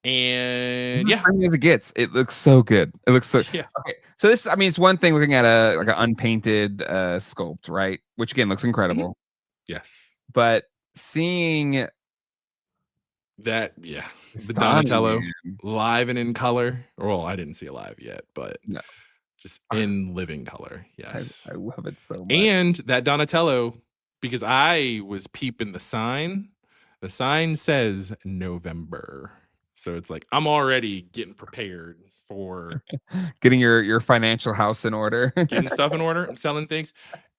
And As yeah, premium as it gets. It looks so good. It looks so yeah. okay. So this, I mean, it's one thing looking at a like an unpainted sculpt, right? Which again looks Mhm. incredible. Yes. But seeing That, yeah. this The Donnie Donatello man, live and in color. Well, I didn't see it live yet, but no, just in living color. Yes. I love it so much. And that Donatello, because I was peeping the sign says November. So it's like I'm already getting prepared for Getting your financial house in order. getting stuff in order. I'm selling things.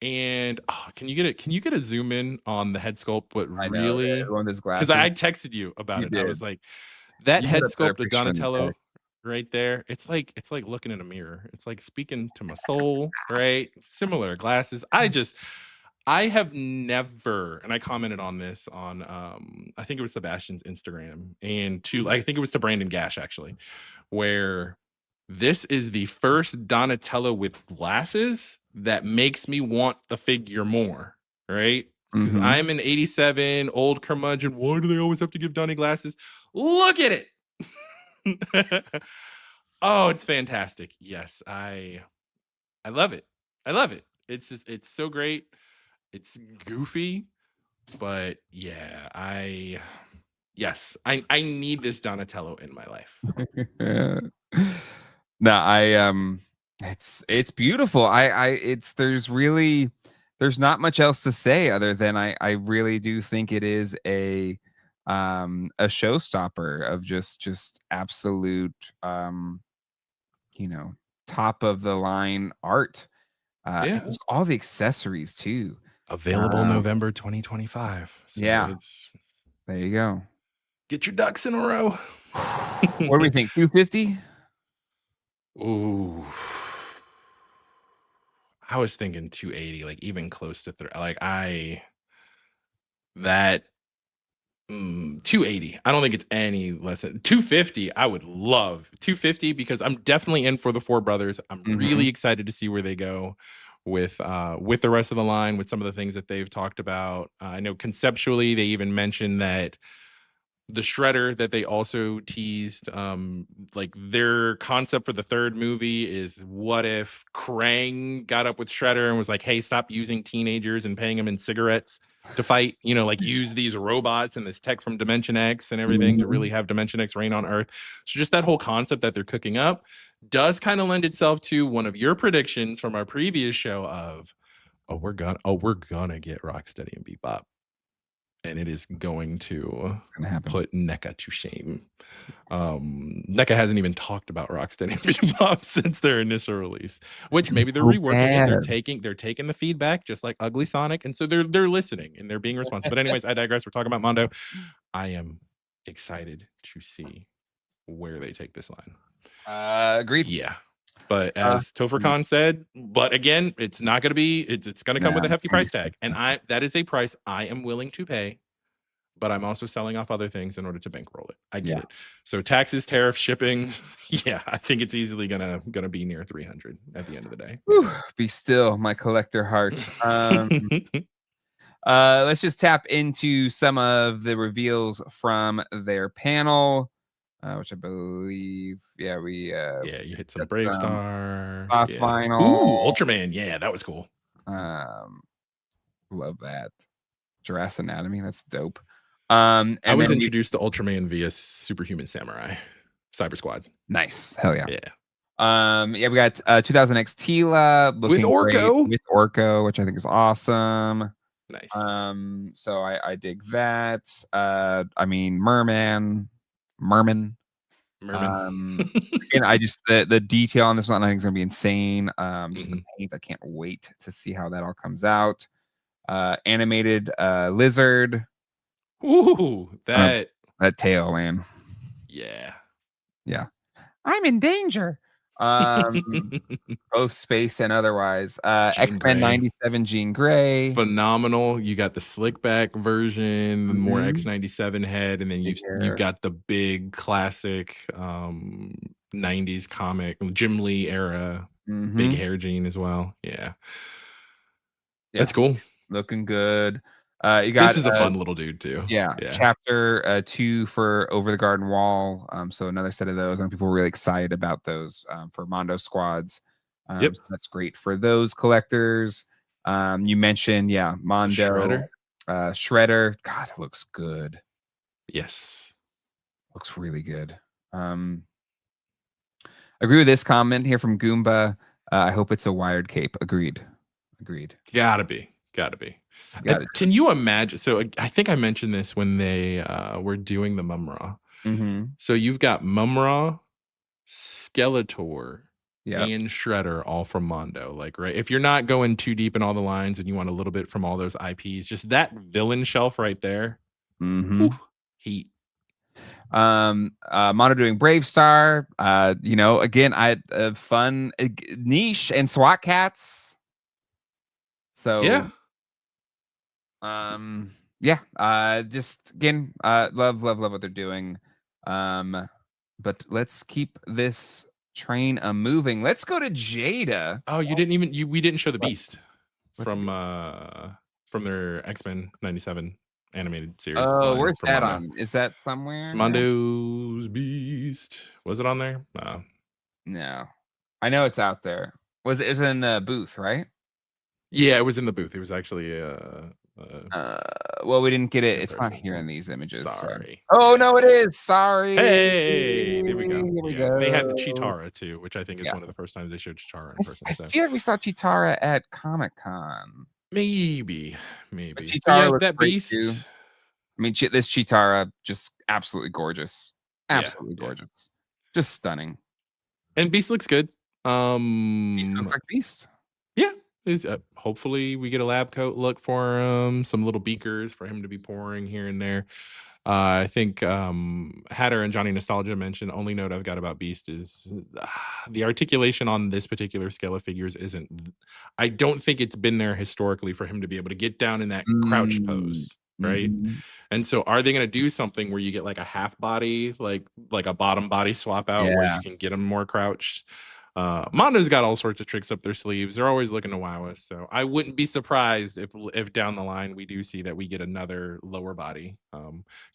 And can you get a zoom in on the head sculpt? But I know, yeah, really, the one with his because glasses. I texted you about You it. I did. was like, that You head gotta put a sculpt of picture in the Donatello text. right there. It's like looking in a mirror. It's like speaking to my soul, right? Similar glasses. I have never, and I commented on this on I think it was Sebastian's Instagram, and I think it was to Brandon Gash actually, where this is the first Donatello with glasses that makes me want the figure more, right? Because Mhm. I'm an 87 old curmudgeon. Why do they always have to give Donnie glasses? Look at it. Oh, it's fantastic. Yes, I love it. I love it. It's so great. It's goofy, but yeah, I need this Donatello in my life. No, it's beautiful. There's not much else to say other than I really do think it is a showstopper of just absolute you know, top of the line art. Yeah. And just all the accessories too. Available November 2025. So Yeah, it's there you go. get your ducks in a row. What do we think? 250? Ooh. I was thinking 280, like even close to like that 280. I don't think it's any less than 250. I would love 250 because I'm definitely in for the Four Brothers. I'm Mhm. really excited to see where they go with the rest of the line, with some of the things that they've talked about. I know conceptually they even mentioned that the Shredder that they also teased, like their concept for the third movie is, what if Krang got up with Shredder and was like, hey, stop using teenagers and paying them in cigarettes to fight, like use these robots and this tech from Dimension X and everything to really Mhm. have Dimension X reign on Earth. So just that whole concept that they're cooking up does kind of lend itself to one of your predictions from our previous show of, we're gonna get Rocksteady and Bebop, and it is going to It's gonna happen. put NECA to shame. NECA hasn't even talked about Rocksteady and Bebop since their initial release, which maybe they're So reworking it. They're bad. taking the feedback just like Ugly Sonic, and so they're listening and they're being responsive. But anyways, I digress. We're talking about Mondo. I am excited to see where they take this line. Agreed. Yeah. But Uh, as Topher Khan said, but again, it's not going to be. It's going to come nah, with a it's hefty gonna be price so tag, and expensive. that is a price I am willing to pay, but I'm also selling off other things in order to bankroll it. I get Yeah. it. So taxes, tariff, shipping, yeah, I think it's easily gonna be near 300 at the end of the day. Whew, be still, my collector heart. Let's just tap into some of the reveals from their panel, which I believe, yeah, we Yeah, you hit some got Brave some Star. soft Yeah. vinyl. Ooh, Ultraman. Yeah, that was cool. Um, love that. Jurassic Anatomy, that's dope. I And was then we introduced to Ultraman via Superhuman Samurai, Cyber Squad. nice, hell yeah. Yeah. Yeah, we got 2000X Tila With looking great Orko. with Orko, which I think is awesome. Nice. So I dig that. I mean, Merman. Merman. Um, Again, I just the detail on this one I think is gonna be insane. Just the Mhm. paint, I can't wait to see how that all comes out. Animated lizard. Ooh, Gonna that. that tail, man. Yeah. Yeah. I'm in danger. Um, both space and otherwise. Jean X-Men Grey. 97 Jean Grey. Phenomenal. You got the slick back version, the more Mhm. X97 head, and then Big you've hair. got the big classic 90s comic Jim Lee era big Mhm. hair gene as well. Yeah. Yeah. That's cool. Looking good. You This got is a fun little dude too. yeah, Yeah. chapter 2 for Over the Garden Wall. So another set of those. And people were really excited about those for Mondo squads. Yep. So that's great for those collectors. You mentioned, yeah, The Mondo, Shredder. Shredder. God, it looks good. Yes. Looks really good. Agree with this comment here from Goomba. I hope it's a wired cape. Agreed. Agreed. Gotta be. Gotta be. Got it. Can you imagine? So I think I mentioned this when they were doing the Mumra. Mm-hmm. So you've got Mumra, Skeletor, Yeah. and Shredder, all from Mondo. Like, right, if you're not going too deep in all the lines and you want a little bit from all those IPs, just that villain shelf right there, Mm-hmm. whew, heat. Mono doing Brave Star. Again, I fun niche and SWAT cats. Yeah. So yeah, just again, love what they're doing. But let's keep this train a moving. Let's go to Jada. Oh, you didn't even we didn't show the What? Beast What the from their X-Men 97 animated series Oh, line where's from that Mondo. on? Is that It's somewhere here? Mondo's Beast. Was it on there? No. I know it's out there. It was in the booth, right? Yeah, it was in the booth. It was actually Uh, well, we didn't get it. in It's not person. here in these images. So. Sorry. Oh no, it Yeah. is. Sorry. Hey, there we go. Here we Yeah, they had the go. Chitara too, which I think is Yeah. one of the first times they showed Chitara in person. I So feel like we saw Chitara at Comic-Con. maybe, But but yeah, Chitara looks that great too. Beast. I mean, this Chitara just absolutely gorgeous. Yeah, Absolutely yeah, gorgeous. Just stunning. and Beast looks good. Beast looks like Beast. Yeah, is hopefully we get a lab coat look for him, some little beakers for him to be pouring here and there. I think Hatter and Johnny Nostalgia mentioned. Only note I've got about Beast is the articulation on this particular scale of figures isn't. I don't think it's been there historically for him to be able to get down in that crouch Mm. pose, right? Mhm. And so, are they going to do something where you get like a half body, like a bottom body swap out, where Yeah. you can get him more crouched? Mondo's got all sorts of tricks up their sleeves. They're always looking to wow us. So I wouldn't be surprised if down the line we do see that we get another lower body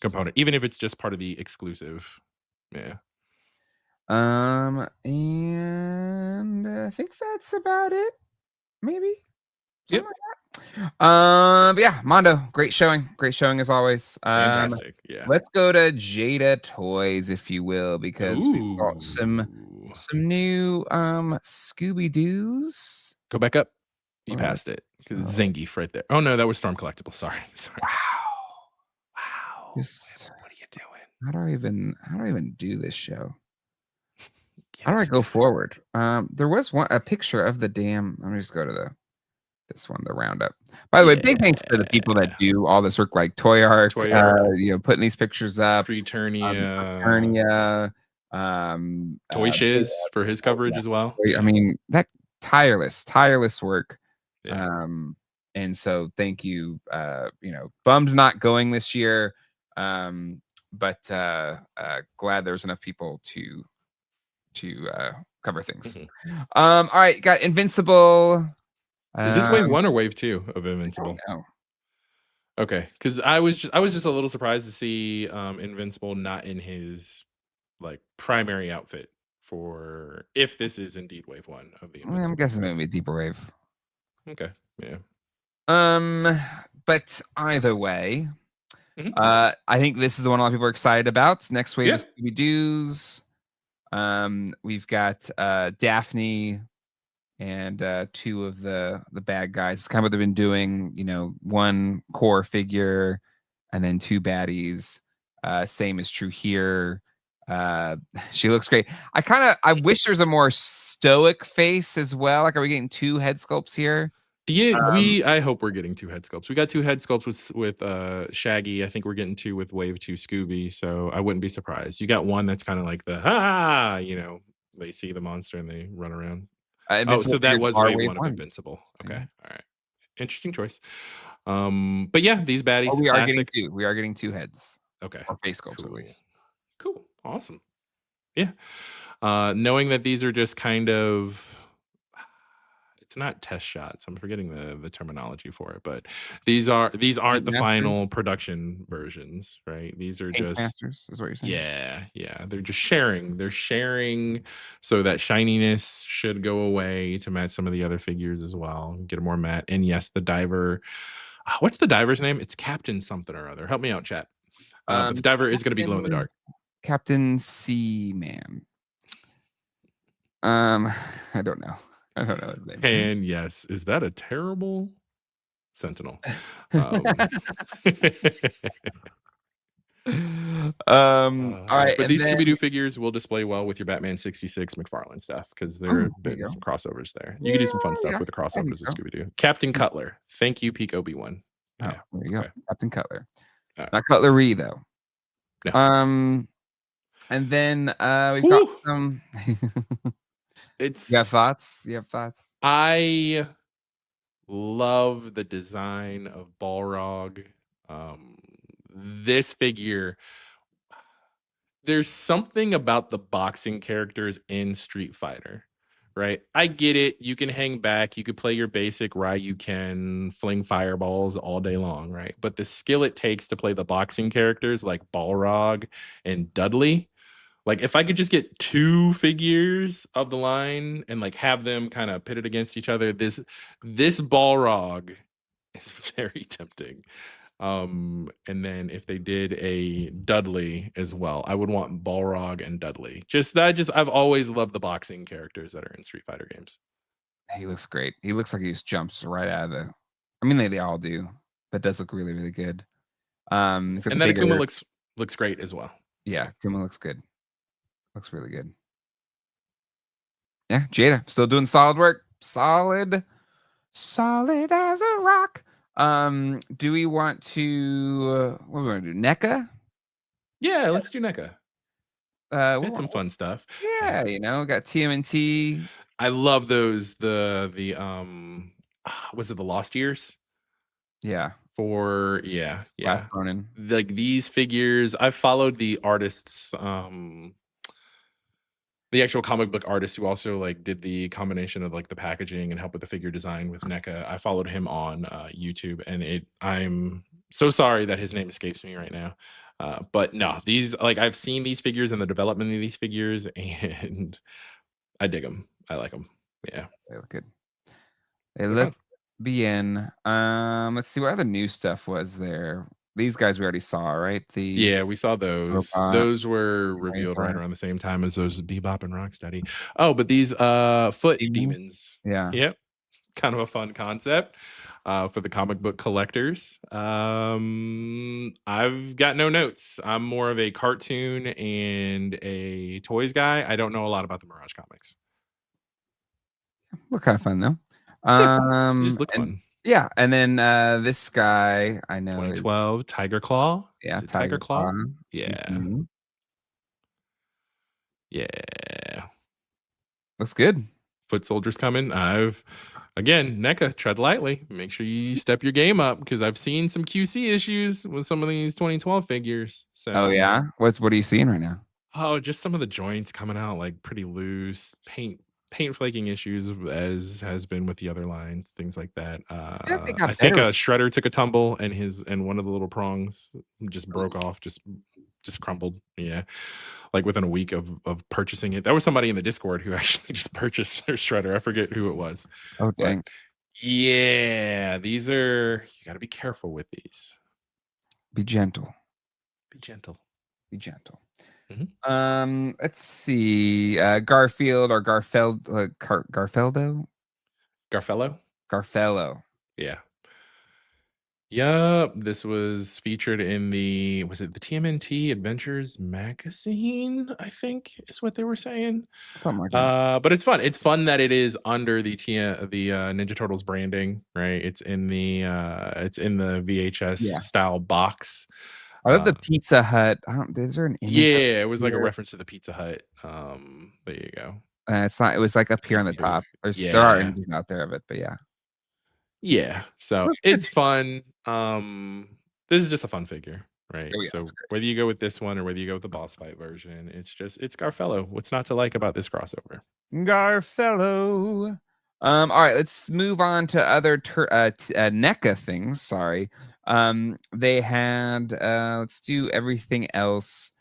component, even if it's just part of the exclusive. Yeah. And I think that's about it. Maybe. Yep. Something like that. But yeah, Mondo, great showing. Great showing as always. Fantastic. Yeah. Let's go to Jada Toys, if you will, because we've got some Ooh. new Scooby Doo's. Go back up. You Oh, passed it because it's oh, Zangief right there. Oh no, that was Storm Collectible. Sorry. Sorry. wow. Wow. Just What are you doing? how do I even do this show? Get How do I us go back. forward? There was a picture of the damn. Let me just go to this one, the roundup. By the way, big thanks to the people that Yeah. do all this work, like Toy Arc, Toy Arc. putting these pictures up. Preturnia. Eternia, Toy Shiz for his coverage yeah. as well. I Yeah. mean, that tireless work. Yeah. And so thank you. Bummed not going this year. But glad there was enough people to cover things. Mhm. All right, got Invincible. Is this wave 1 or wave 2 of Invincible? No. Okay, because I was just a little surprised to see Invincible not in his like primary outfit for if this is indeed wave 1 of the I'm Invincible. guessing maybe a deeper wave. Okay, yeah. But either way, Mhm. I think this is the one a lot of people are excited about. Next wave Yeah. is Scooby Doo's. We've got Daphne and two of the bad guys. It's kind of what they've been doing, one core figure and then two baddies. Same is true here. She looks great. I wish there's a more stoic face as well. Like, are we getting two head sculpts here? Yeah, Um, I hope we're getting 2 head sculpts. We got 2 head sculpts with Shaggy. I think we're getting 2 with Wave 2 Scooby, so I wouldn't be surprised. You got one that's kind of like they see the monster and they run around. Oh, Invincible so that figures was are wave wave 1 of one. Invincible. Okay. Yeah. All right. Interesting choice. But yeah, these baddies We are getting classic. two. We are getting two heads. Okay. Or face sculpts at Cool. least. Cool. Awesome. Yeah. Knowing that these are just kind of it's not test shots. I'm forgetting the terminology for it, but these aren't the final production versions, right? These are Ink just Masters is what you're saying. yeah. They're just sharing. They're sharing so that shininess should go away to match some of the other figures as well. Get a more matte. And yes, the diver. What's the diver's name? It's Captain something or other. Help me out, chat. But the diver is going to be glow in the dark. Captain Seaman. I don't know. I don't know his name. And yes, is that a terrible Sentinel? All right, But and these then Scooby-Doo figures will display well with your Batman 66 McFarlane stuff because there oh, have there you been go. some crossovers there. You can do some fun Yeah, stuff yeah, with the I think crossovers of so. Scooby-Doo. Captain Cutler. Thank you, Peak Obi-Wan. Oh, Yeah. there you go. Okay. Captain Cutler. All right. Not cutlery though. No. And then we've got Whew. some you got It's thoughts? You have thoughts? I love the design of Balrog. Um, this figure, there's something about the boxing characters in Street Fighter, right? I get it. You can hang back. You could play your basic Ryu can fling fireballs all day long, right? But the skill it takes to play the boxing characters like Balrog and Dudley, like if I could just get two figures of the line and like have them kind of pitted against each other, this Balrog is very tempting. And then if they did a Dudley as well, I would want Balrog and Dudley. I've always loved the boxing characters that are in Street Fighter games. He looks great. He looks like he just jumps right out of the I mean they all do, but it does look really, really good. He's got the And then Akuma bigger looks great as well. yeah, Kuma looks good. Looks really good. Yeah, Jada still doing solid work. Solid as a rock. Do we want to what are we gonna do? NECA? Yeah, let's do NECA. We Had some fun stuff. yeah, got TMNT. I love those was it the Lost Years? Yeah, Yeah. Last Ronin. Like these figures, I've followed the artists the actual comic book artist who also like did the combination of like the packaging and help with the figure design with NECA. I followed him on YouTube, and I'm so sorry that his name escapes me right now. But no, these like I've seen these figures and the development of these figures, and I dig them. I like them. Yeah, They look good. They they're look fun. bien. Let's see what other new stuff was there. These guys we already saw, right? The Yeah, we saw those. robot, Those were revealed right Razor, around the same time as those Bebop and Rocksteady. Oh, but these foot demons. demons. Yeah. Yep. Kind of a fun concept for the comic book collectors. I've got no notes. I'm more of a cartoon and a toys guy. I don't know a lot about the Mirage comics. Look kind of fun though. Yeah, they just look And fun. yeah, and then this guy I know is 2012 Tiger Claw. yeah, Is it Tiger Claw? Con. Yeah. Mhm. Yeah. Looks good. Foot soldiers coming. Again, NECA, tread lightly. Make sure you step your game up because I've seen some QC issues with some of these 2012 figures. So Oh yeah. What are you seeing right now? oh, just some of the joints coming out like pretty loose, paint flaking issues as has been with the other lines, things like that. I feel like they I got think better. a shredder took a tumble and one of the little prongs just broke off, just crumbled. Yeah. Like within a week of purchasing it. There was somebody in the Discord who actually just purchased their shredder. I forget who it was. Oh dang. But yeah, these are you got to be careful with these. Be gentle. Be gentle. Be gentle. Mhm. Let's see. Garfield or Garfeldo? Garfello? Garfello. Yeah. Yup, this was featured in was it the TMNT Adventures magazine, I think is what they were saying. Something like that. But it's fun. It's fun that it is under the Ninja Turtles branding, right? It's in the VHS Yeah. style box. I love the Pizza Hut. I don't is there an image Yeah, it was like a here? reference to the Pizza Hut. There you go. It's not it was like up here on the Pizza booth. top. There are Yeah. images out there of it, but yeah. Yeah. So Looks good. it's fun. This is just a fun figure, right? Oh yeah, So it's great. whether you go with this one or whether you go with the boss fight version, it's Garfello. What's not to like about this crossover? Garfello. All right, let's move on to other NECA things. Sorry. They had let's do everything else.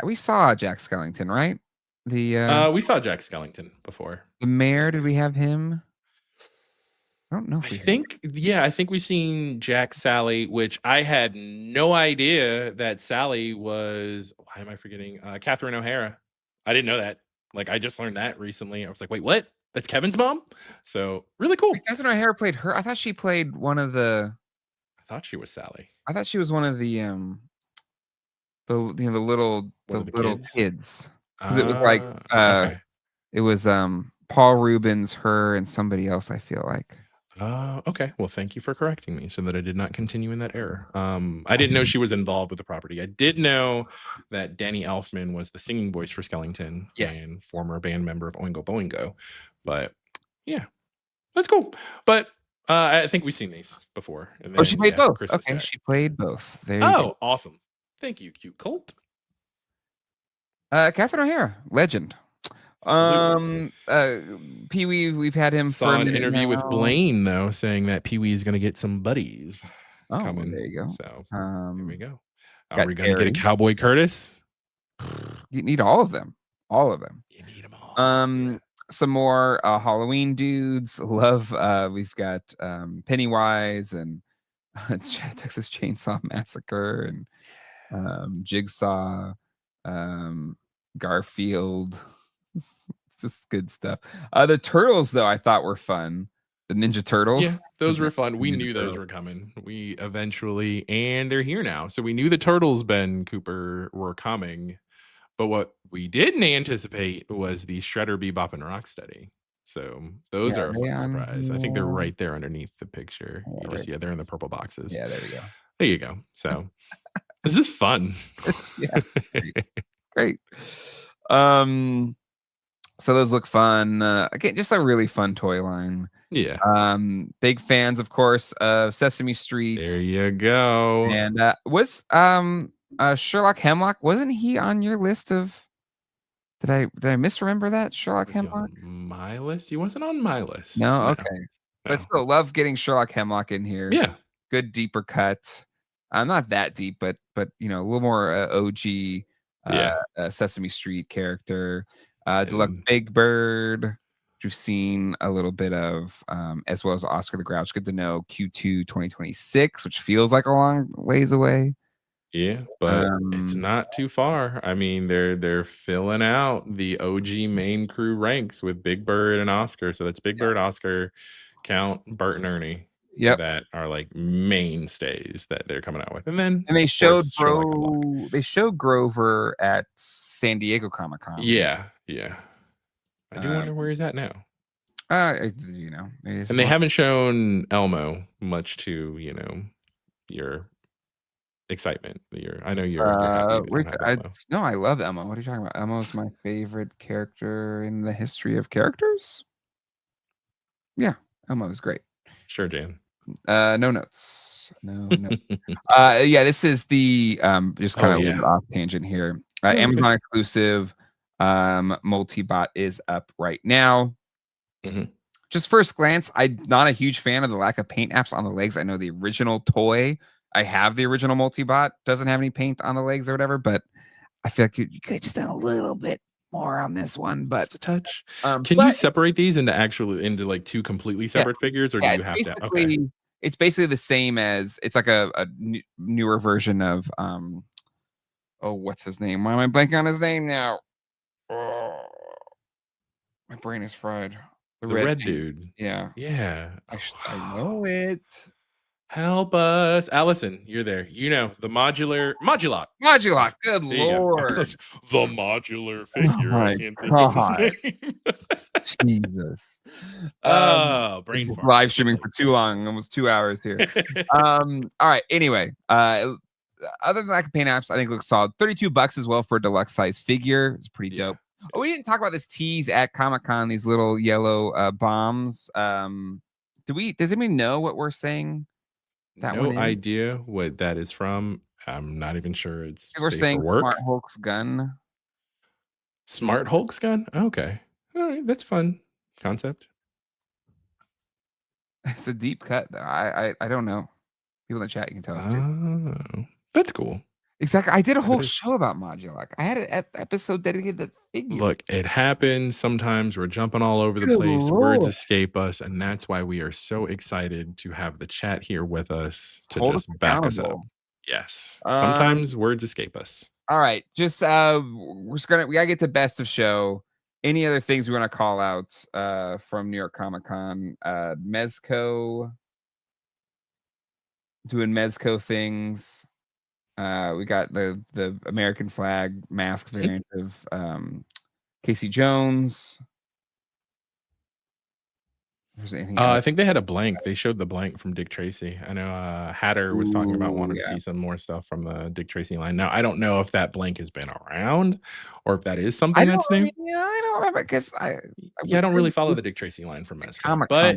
We saw Jack Skellington, right? We saw Jack Skellington before. The mayor, did we Yes. have him? I don't know if I think we've seen Jack Sally, which I had no idea that Sally was. Why am I forgetting? Catherine O'Hara. I didn't know that. Like I just learned that recently. I was like, wait, what? That's Kevin's mom. So really cool. Catherine O'Hara played her. I thought she played one of the. thought she was Sally. I thought she was one of the the little One of the kids? kids, because it was like Okay. it was Paul Rubens, her, and somebody else. I feel like. Okay. Well, thank you for correcting me so that I did not continue in that error. I didn't know she was involved with the property. I did know that Danny Elfman was the singing voice for Skellington Yes. and former band member of Oingo Boingo. But yeah, that's cool. But I think we've seen these before. And Oh, she then played yeah, both. Christmas Okay, Jack. she played both. There you go. Oh, awesome. Thank you, cute Colt. Catherine O'Hara, legend. Absolutely. Pee Wee, we've had him for Saw a an minute interview with now. Blaine though, saying that Pee Wee is going to get some buddies Oh, well, coming. there you go. So here we go. Are Got we going to get a Terry. Cowboy Curtis? You need all of them. All of them. You need them all. Yeah. Some more Halloween dudes. Love. We've got Pennywise and Texas Chainsaw Massacre and Jigsaw, Garfield. It's just good stuff. The turtles, though, I thought were fun. The Ninja Turtles. Yeah, those were fun. We Ninja knew those Turtles. were coming. We eventually, and they're here now. So we knew the turtles, Ben Cooper, were coming. But what we didn't anticipate was the Shredder, Bebop, and Rocksteady. So those Yeah, are are a they fun on surprise. I think they're here? right there underneath the picture. Yeah, You just, right. yeah, they're in the purple boxes. Yeah, there we go. There you go. So this is fun. Yeah, great. So those look fun. Again, just a really fun toy line. Yeah. Big fans, of course, of Sesame Street. There you go. And was Sherlock Hemlock, wasn't he on your list of did I misremember that? Sherlock Was he Hemlock? on my list? He wasn't on my list. No, No. okay. But No. still love getting Sherlock Hemlock in here. Yeah. Good deeper cut. Not that deep, but you know, a little more OG Yeah. Sesame Street character. Deluxe And Big Bird, which we've seen a little bit of, as well as Oscar the Grouch. Good to know Q2 2026, which feels like a long ways away. yeah, but it's Um, not too far. I mean, they're filling out the OG main crew ranks with Big Bird and Oscar. So that's Big yeah. Bird, Oscar, Count, Bert, and Ernie. Yep. That are like mainstays that they're coming out with. And then And they of course, showed Sherlock Hemlock. Grover at San Diego Comic Con. Yeah, yeah. I do wonder Um, where he's at now. you know, maybe And they haven't shown Elmo much to, you know, your excitement. I know you're happy we don't have Elmo. no, I love Elmo. What are you talking about? Elmo's my favorite character in the history of characters. Yeah, Elmo is great. Sure, Jan. No notes. No notes. Yeah, this is the just kind of a little bit off tangent here. Amazon exclusive multi-bot is up right now. Mhm. Just first glance, I'm not a huge fan of the lack of paint apps on the legs. I know the original toy, I have the original multi-bot, doesn't have any paint on the legs or whatever, but I feel like you could have just done a little bit more on this one. But Just a touch. Can but you separate these into like two completely separate figures, or do you have to? Okay. it's basically the same as it's like a newer version of oh, what's his name? Why am I blanking on his name now? Oh, my brain is fried. The red dude. Yeah. Yeah. I know it. Help us. Allison, you're there. You know, the Modulok. Good There you go. Lord. The modular figure. my I can't think of his name. Jesus. Brain fart. Live streaming for too long, almost 2 hours here. All right. Anyway, other than lack of paint apps, I think it looks solid. $32 as well for a deluxe size figure. It's pretty dope. Oh, we didn't talk about this tease at Comic-Con, these little yellow bombs. Does anybody know what we're saying? No idea what that is from. I'm not even sure it's we're safe saying for work. Smart Hulk's gun. Smart Hulk's gun? Okay. All right, that's fun concept. It's a deep cut, though. I don't know. People in the chat, you can tell us too. Oh, that's cool. Exactly. I did a whole show about Modulok. I had an episode dedicated to figures. Look, it happens. Sometimes we're jumping all over the place. Lord. Words escape us, and that's why we are so excited to have the chat here with us to just back us up. Yes. Sometimes words escape us. All right. Just we gotta get to best of show. Any other things we want to call out from New York Comic Con? Mezco. doing Mezco things. We got the American flag mask variant of Casey Jones. If there's anything else. I think they had a blank. They showed the blank from Dick Tracy. I know Hatter was talking about wanting to see some more stuff from the Dick Tracy line. Now, I don't know if that blank has been around or if that is something that's new. I don't remember because I don't really follow the Dick Tracy line from Mezco, but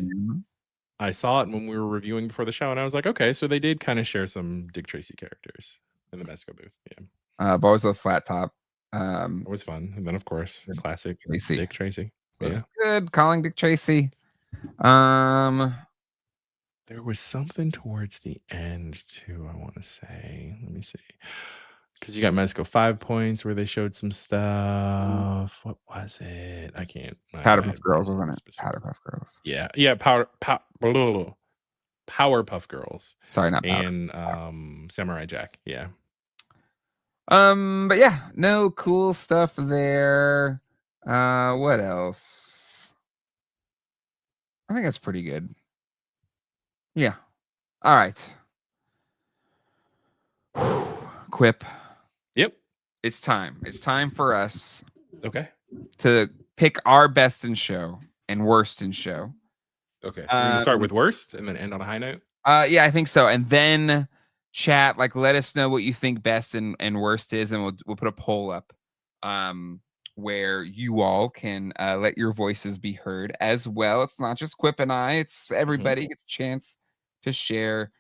I saw it when we were reviewing before the show, and I was like, okay, so they did kind of share some Dick Tracy characters in the Mezco booth. Yeah. I've always loved Flat Top. It was fun. And then, of course, classic Dick Tracy. Looks good. Calling Dick Tracy. There was something towards the end, too, I want to say. Let me see. Because you got Mezco 5 points where they showed some stuff. What was it? I can't. Powderpuff Girls, wasn't it? Powderpuff Girls. Yeah. Powerpuff Girls. Sorry, not and Samurai Jack. Yeah. But yeah, no cool stuff there. What else? I think that's pretty good. Yeah. All right. Quip. Yep. It's time. It's time for us. Okay. To pick our best in show and worst in show. Okay. We're gonna start with worst and then end on a high note. Yeah, I think so. And then chat, like, let us know what you think best and worst is, and we'll put a poll up where you all can let your voices be heard as well. It's not just Quip and I, it's everybody gets a chance to share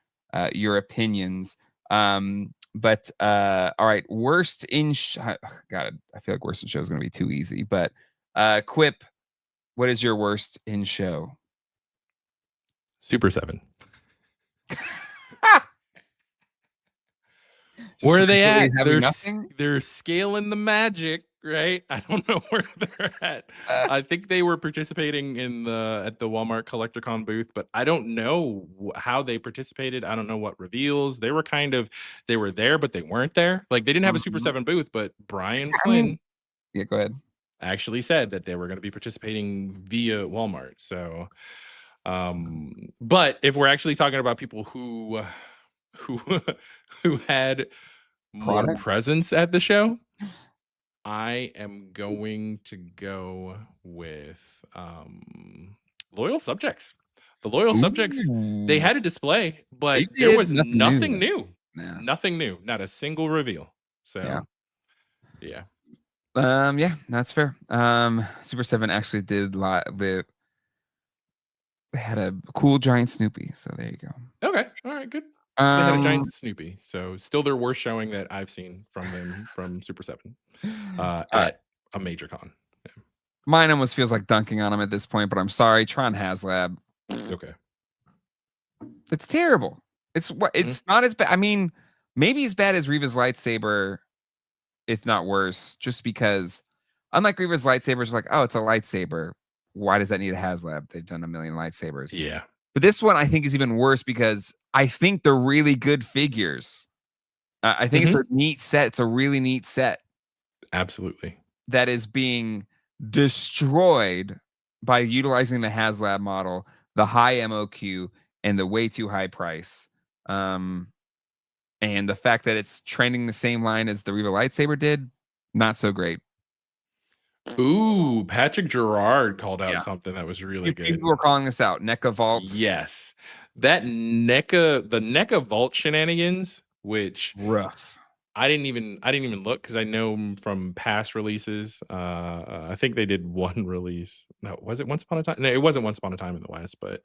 your opinions. But all right, worst in God, I feel like worst in show is gonna be too easy, but Quip, what is your worst in show? Super 7. Where are they at? They're scaling the magic, right? I don't know where they're at. I think they were participating at the Walmart CollectorCon booth, but I don't know how they participated. I don't know what reveals. They were there, but they weren't there. Like, they didn't have a Super 7 booth, but Brian Quinn go ahead. Actually said that they were going to be participating via Walmart. So but if we're actually talking about people who had more presence at the show, I am going to go with loyal subjects. The loyal subjects, they had a display, but there was nothing new. Nothing new. Not a single reveal. So yeah. Yeah, that's fair. Super 7 actually did they had a cool giant Snoopy, so there you go. Okay, all right, good. They had a giant Snoopy, so still their worst showing that I've seen from them from Super 7 at a major con. Yeah. Mine almost feels like dunking on them at this point, but I'm sorry, Tron Haslab. Okay, it's terrible. It's not as bad. I mean, maybe as bad as Reva's lightsaber, if not worse, just because unlike Reva's lightsaber, it's like, oh, it's a lightsaber. Why does that need a Haslab? They've done a million lightsabers. Yeah. But this one I think is even worse because I think they're really good figures. I think it's a neat set. It's a really neat set. Absolutely. That is being destroyed by utilizing the Haslab model, the high MOQ, and the way too high price. And the fact that it's trending the same line as the Reva lightsaber did, not so great. Ooh, Patrick Gerard called out something that was really good. People were calling this out. NECA Vault. Yes. That the NECA Vault shenanigans, which rough. I didn't even look because I know from past releases. I think they did one release. No, was it Once Upon a Time? No, it wasn't Once Upon a Time in the West, but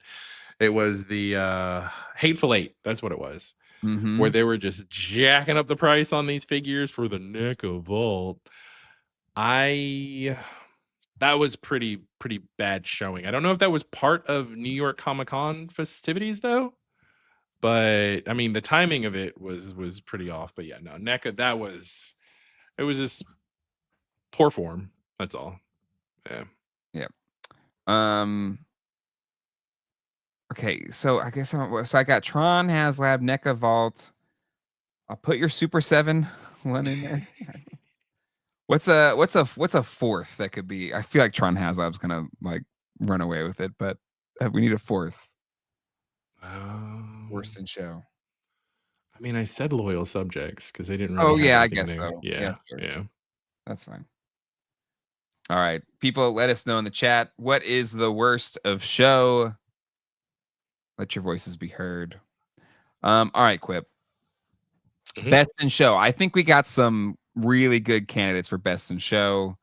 it was the Hateful Eight. That's what it was. Where they were just jacking up the price on these figures for the NECA Vault. That was pretty bad showing. I don't know if that was part of New York Comic-Con festivities though, but I mean the timing of it was pretty off. But yeah, no, NECA, it was just poor form. That's all. Yeah. Yeah. Okay, so I guess I got Tron Haslab, NECA Vault. I'll put your Super 7 one in there. What's a fourth that could be? I feel like Tron Haslab's gonna like run away with it, but we need a fourth. Worst in show. I mean, I said loyal subjects because they didn't really Oh have yeah, I anything guess new. so. Yeah, Yeah, sure. yeah. That's fine. All right, people, let us know in the chat, what is the worst of show? Let your voices be heard. All right, Quip. Best in show. I think we got some really good candidates for best in show.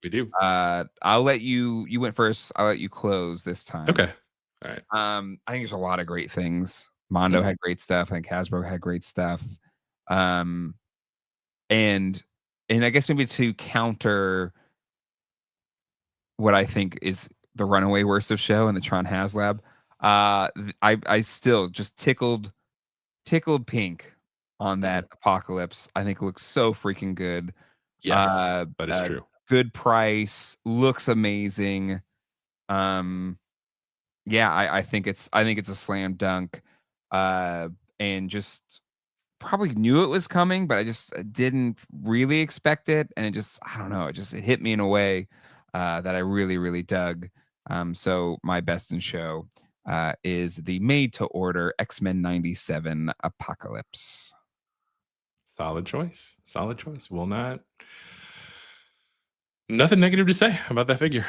We do. I'll let you went first. I'll let you close this time. Okay. All right. I think there's a lot of great things. Mondo had great stuff. I think Hasbro had great stuff. And I guess maybe to counter what I think is the runaway worst of show and the Tron Haslab, I still just tickled pink on that Apocalypse. I think it looks so freaking good. Yes, that is true. Good price, looks amazing. Yeah, I think it's a slam dunk. And just probably knew it was coming, but I just didn't really expect it. And it just, I don't know, it hit me in a way that I really, really dug. So my best in show is the made to order X-Men 97 Apocalypse. Solid choice. Solid choice. Will not. Nothing negative to say about that figure.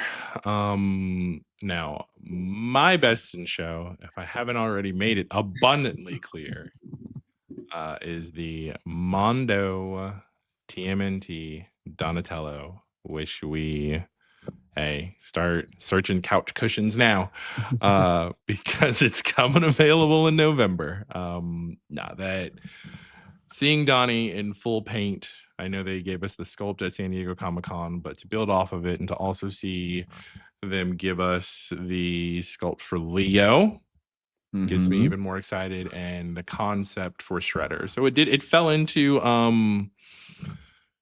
Now, my best in show, if I haven't already made it abundantly clear, is the Mondo TMNT Donatello, which we start searching couch cushions now, because it's coming available in November. That seeing Donnie in full paint, I know they gave us the sculpt at San Diego Comic-Con, but to build off of it and to also see them give us the sculpt for Leo gets me even more excited, and the concept for Shredder. So it fell into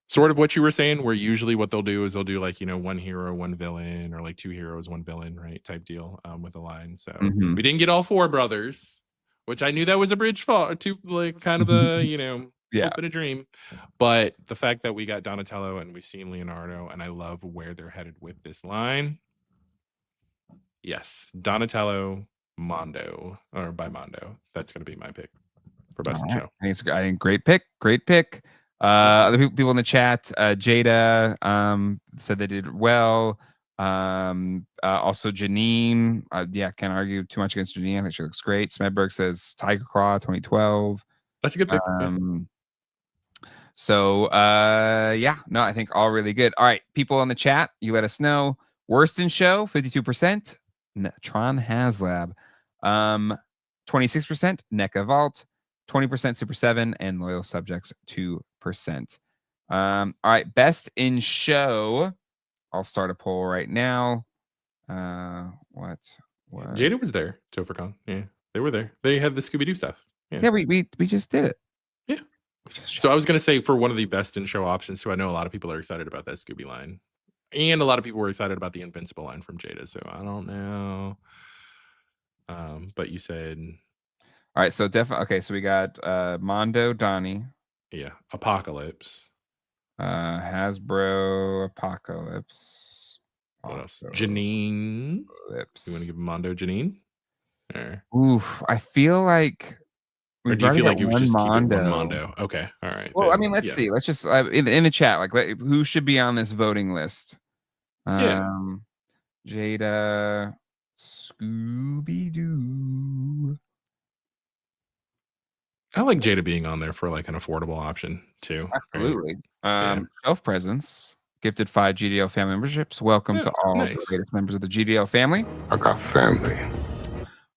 sort of what you were saying, where usually what they'll do is they'll do like, one hero, one villain, or like two heroes, one villain, right? Type deal with a line. So we didn't get all four brothers, which I knew that was a bridge fall to like kind of a, hope and a dream. But the fact that we got Donatello and we've seen Leonardo, and I love where they're headed with this line. Yes, Donatello, Mondo, or by Mondo. That's going to be my pick for best in show. I think great pick. Great pick. Other people in the chat, Jada said they did well. Also Janine, can't argue too much against Janine. I think she looks great. Smedberg says Tiger Claw 2012. That's a good pick. So I think all really good. All right, people in the chat, you let us know. Worst in show, 52%, Tron Haslab. 26% NECA Vault, 20% Super 7, and Loyal Subjects 2%. All right, best in show. I'll start a poll right now. What was Jada was there, TopherCon. Yeah, they were there. They had the Scooby-Doo stuff. Yeah, we just did it. Yeah. So I was gonna say, for one of the best in show options, so I know a lot of people are excited about that Scooby line. And a lot of people were excited about the Invincible line from Jada, so I don't know. But you said, all right, so definitely okay. So we got Mondo, Donnie, Apocalypse, Hasbro, Apocalypse. What else? Janine. Lips. You want to give Mondo Janine? Oof, I feel like. Or do you feel like you would just keep it one Mondo? Okay, all right. Well, I mean, let's see. Let's just in the chat, like, who should be on this voting list? Jada, Scooby-Doo. I like Jada being on there for like an affordable option too. Absolutely. Right? Shelf presence. Gifted 5 GDL family memberships. Welcome to all the latest members of the GDL family. I got family.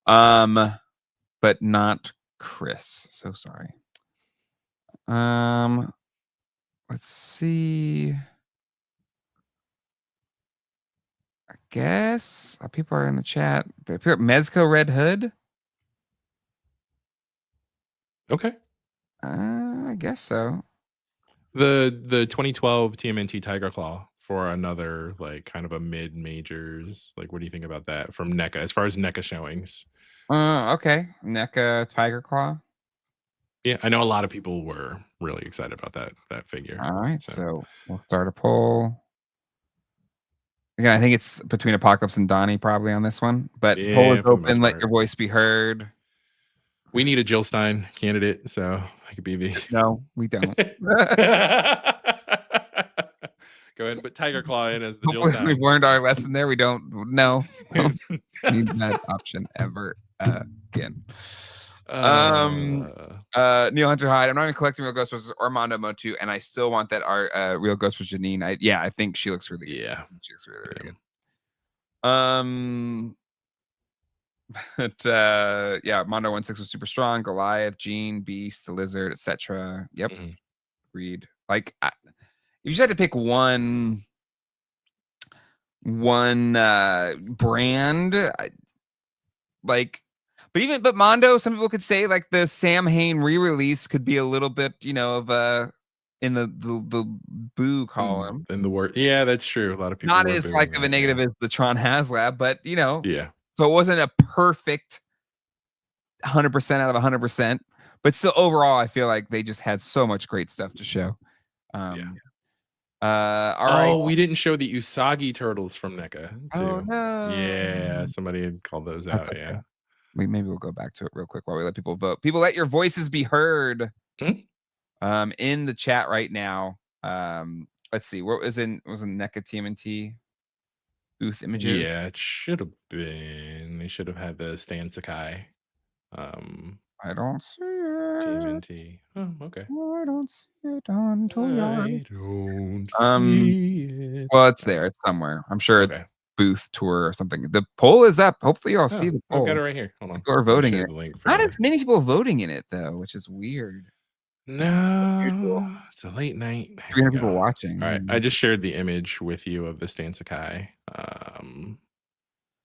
But not Chris. So sorry. Let's see. I guess people are in the chat. Mezco Red Hood. Okay. I guess so. The 2012 TMNT Tiger Claw for another like kind of a mid majors. Like, what do you think about that from NECA as far as NECA showings? Okay. NECA Tiger Claw. Yeah, I know a lot of people were really excited about that figure. All right, so we'll start a poll. Again, I think it's between Apocalypse and Donnie probably on this one, but poll is open. Let your voice be heard. We need a Jill Stein candidate, so I could be the. No, we don't. Go ahead and put Tiger Claw in as the Jill Hopefully, we've Stein. learned our lesson there. We don't. No, don't need that option ever again. Neil Hunter Hyde. I'm not even collecting Real Ghostbusters or Mondo Mo 2, and I still want that Real Ghostbusters Janine. I think she looks really good. Yeah, she looks really, really good. But yeah, Mondo 1/6 was super strong. Goliath, Gene, Beast, the Lizard, etc. Yep. Read. Like, if you just had to pick one brand, but Mondo, some people could say like the Sam Hain re-release could be a little bit, of in the boo column. In the word, yeah, that's true. A lot of people not as like of a negative as the Tron Haslab, but yeah. So it wasn't a perfect 100% out of 100%, but still overall, I feel like they just had so much great stuff to show. All right. We didn't show the Usagi turtles from NECA too. Oh no. Yeah, somebody had called those out. Okay. Yeah. Maybe we'll go back to it real quick while we let people vote. People, let your voices be heard. In the chat right now. Let's see. What was in NECA TMNT booth images? Yeah, it should have been. They should have had the Stan Sakai. I don't see it. TMNT. Oh, okay. I don't see it on Toyota. I don't see it. Well, it's there. It's somewhere. I'm sure. Okay. Booth tour or something. The poll is up. Hopefully, y'all see the poll. I've got it right here. Hold on. People are voting in it. Not as many people voting in it though, which is weird. No, it's a late night. 300 people watching. All right, I just shared the image with you of the Stan Sakai.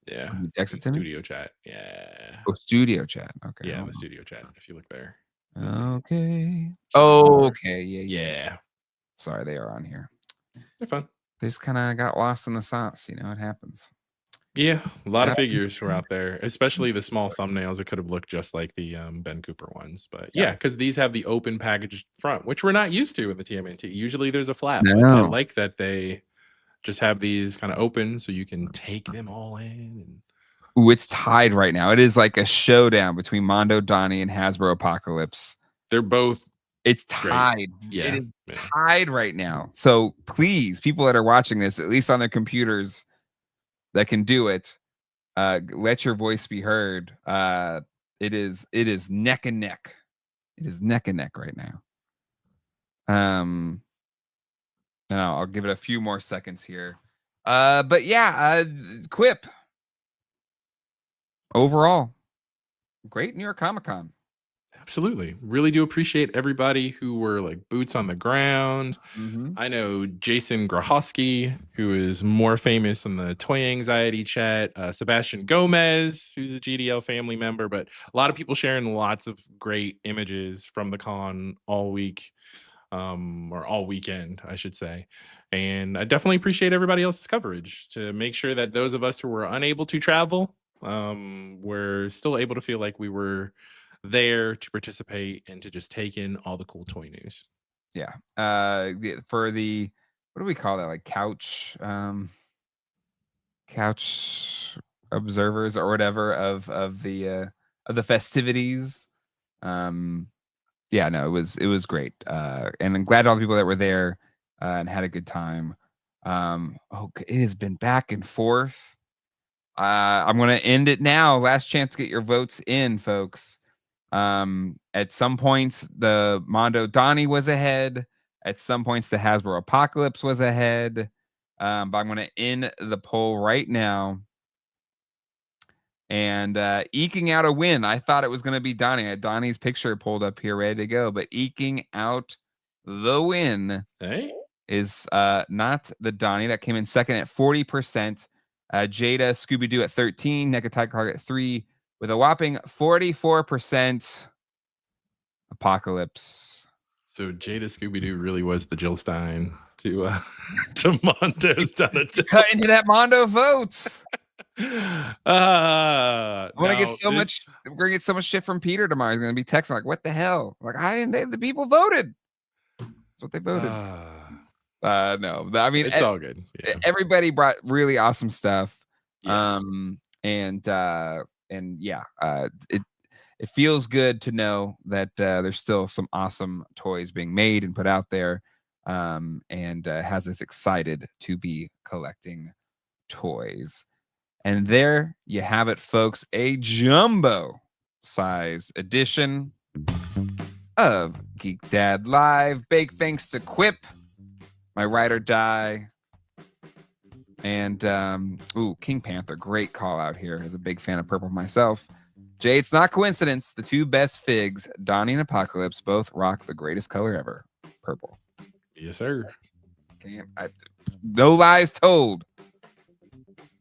Yeah. Text it to studio chat. Yeah. Oh, studio chat. Okay. Yeah, the studio chat. If you look there. Okay. Okay. Yeah. Sorry, they are on here. They're fun. They just kind of got lost in the sauce. It happens. Yeah, a lot of figures were out there, especially the small thumbnails. It could have looked just like the Ben Cooper ones, but yeah, because these have the open package front, which we're not used to in the TMNT. Usually there's a flap. No. But I like that they just have these kind of open so you can take them all in. Ooh, it's tied right now. It is like a showdown between Mondo, Donnie, and Hasbro Apocalypse. They're both. It's tied. Yeah, it is tied right now. So please, people that are watching this, at least on their computers that can do it, let your voice be heard. It is neck and neck. It is neck and neck right now. Now I'll give it a few more seconds here. But yeah, Quip. Overall, great New York Comic Con. Absolutely. Really do appreciate everybody who were like boots on the ground. I know Jason Grahowski, who is more famous in the Toy Anxiety chat, Sebastian Gomez, who's a GDL family member, but a lot of people sharing lots of great images from the con all week, or all weekend, I should say. And I definitely appreciate everybody else's coverage to make sure that those of us who were unable to travel, were still able to feel like we were there to participate and to just take in all the cool toy news. Yeah. For the, what do we call that? Like couch observers or whatever of the festivities. Yeah, no, it was great. And I'm glad all the people that were there and had a good time. It has been back and forth. I'm going to end it now. Last chance to get your votes in, folks. At some points, the Mondo Donnie was ahead. At some points, the Hasbro Apocalypse was ahead. But I'm going to end the poll right now. And eking out a win. I thought it was going to be Donnie. I had Donnie's picture pulled up here, ready to go. But eking out the win is not the Donnie. That came in second at 40%. Jada, Scooby-Doo at 13, NECA Tiger at 3, with a whopping 44%. Apocalypse. So Jada Scooby-Doo really was the Jill Stein to Mondo's Donatello. Cut into that Mondo votes. I'm gonna get so much. We're gonna get so much shit from Peter tomorrow. He's gonna be texting like, "What the hell? Like, I didn't. The people voted. That's what they voted." No, I mean, it's all good. Yeah. Everybody brought really awesome stuff. Yeah. And yeah, it feels good to know that there's still some awesome toys being made and put out there, and has us excited to be collecting toys. And there you have it, folks, a jumbo size edition of Geek Dad Live. Big thanks to Quip, my ride or die. And King Panther, great call out here. As a big fan of purple myself. Jay, it's not coincidence. The two best figs, Donnie and Apocalypse, both rock the greatest color ever, purple. Yes, sir. No lies told.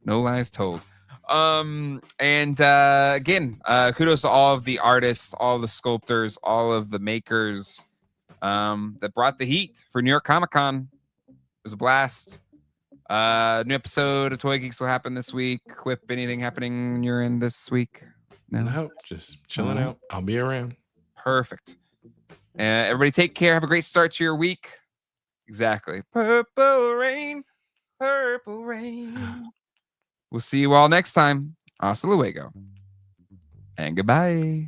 No lies told. And again, kudos to all of the artists, all the sculptors, all of the makers that brought the heat for New York Comic Con. It was a blast. New episode of Toy Geeks will happen this week. Quip, anything happening you're in this week? No, just chilling out. I'll be around. Perfect. Everybody take care. Have a great start to your week. Exactly. Purple rain. Purple rain. We'll see you all next time. Hasta luego. And goodbye.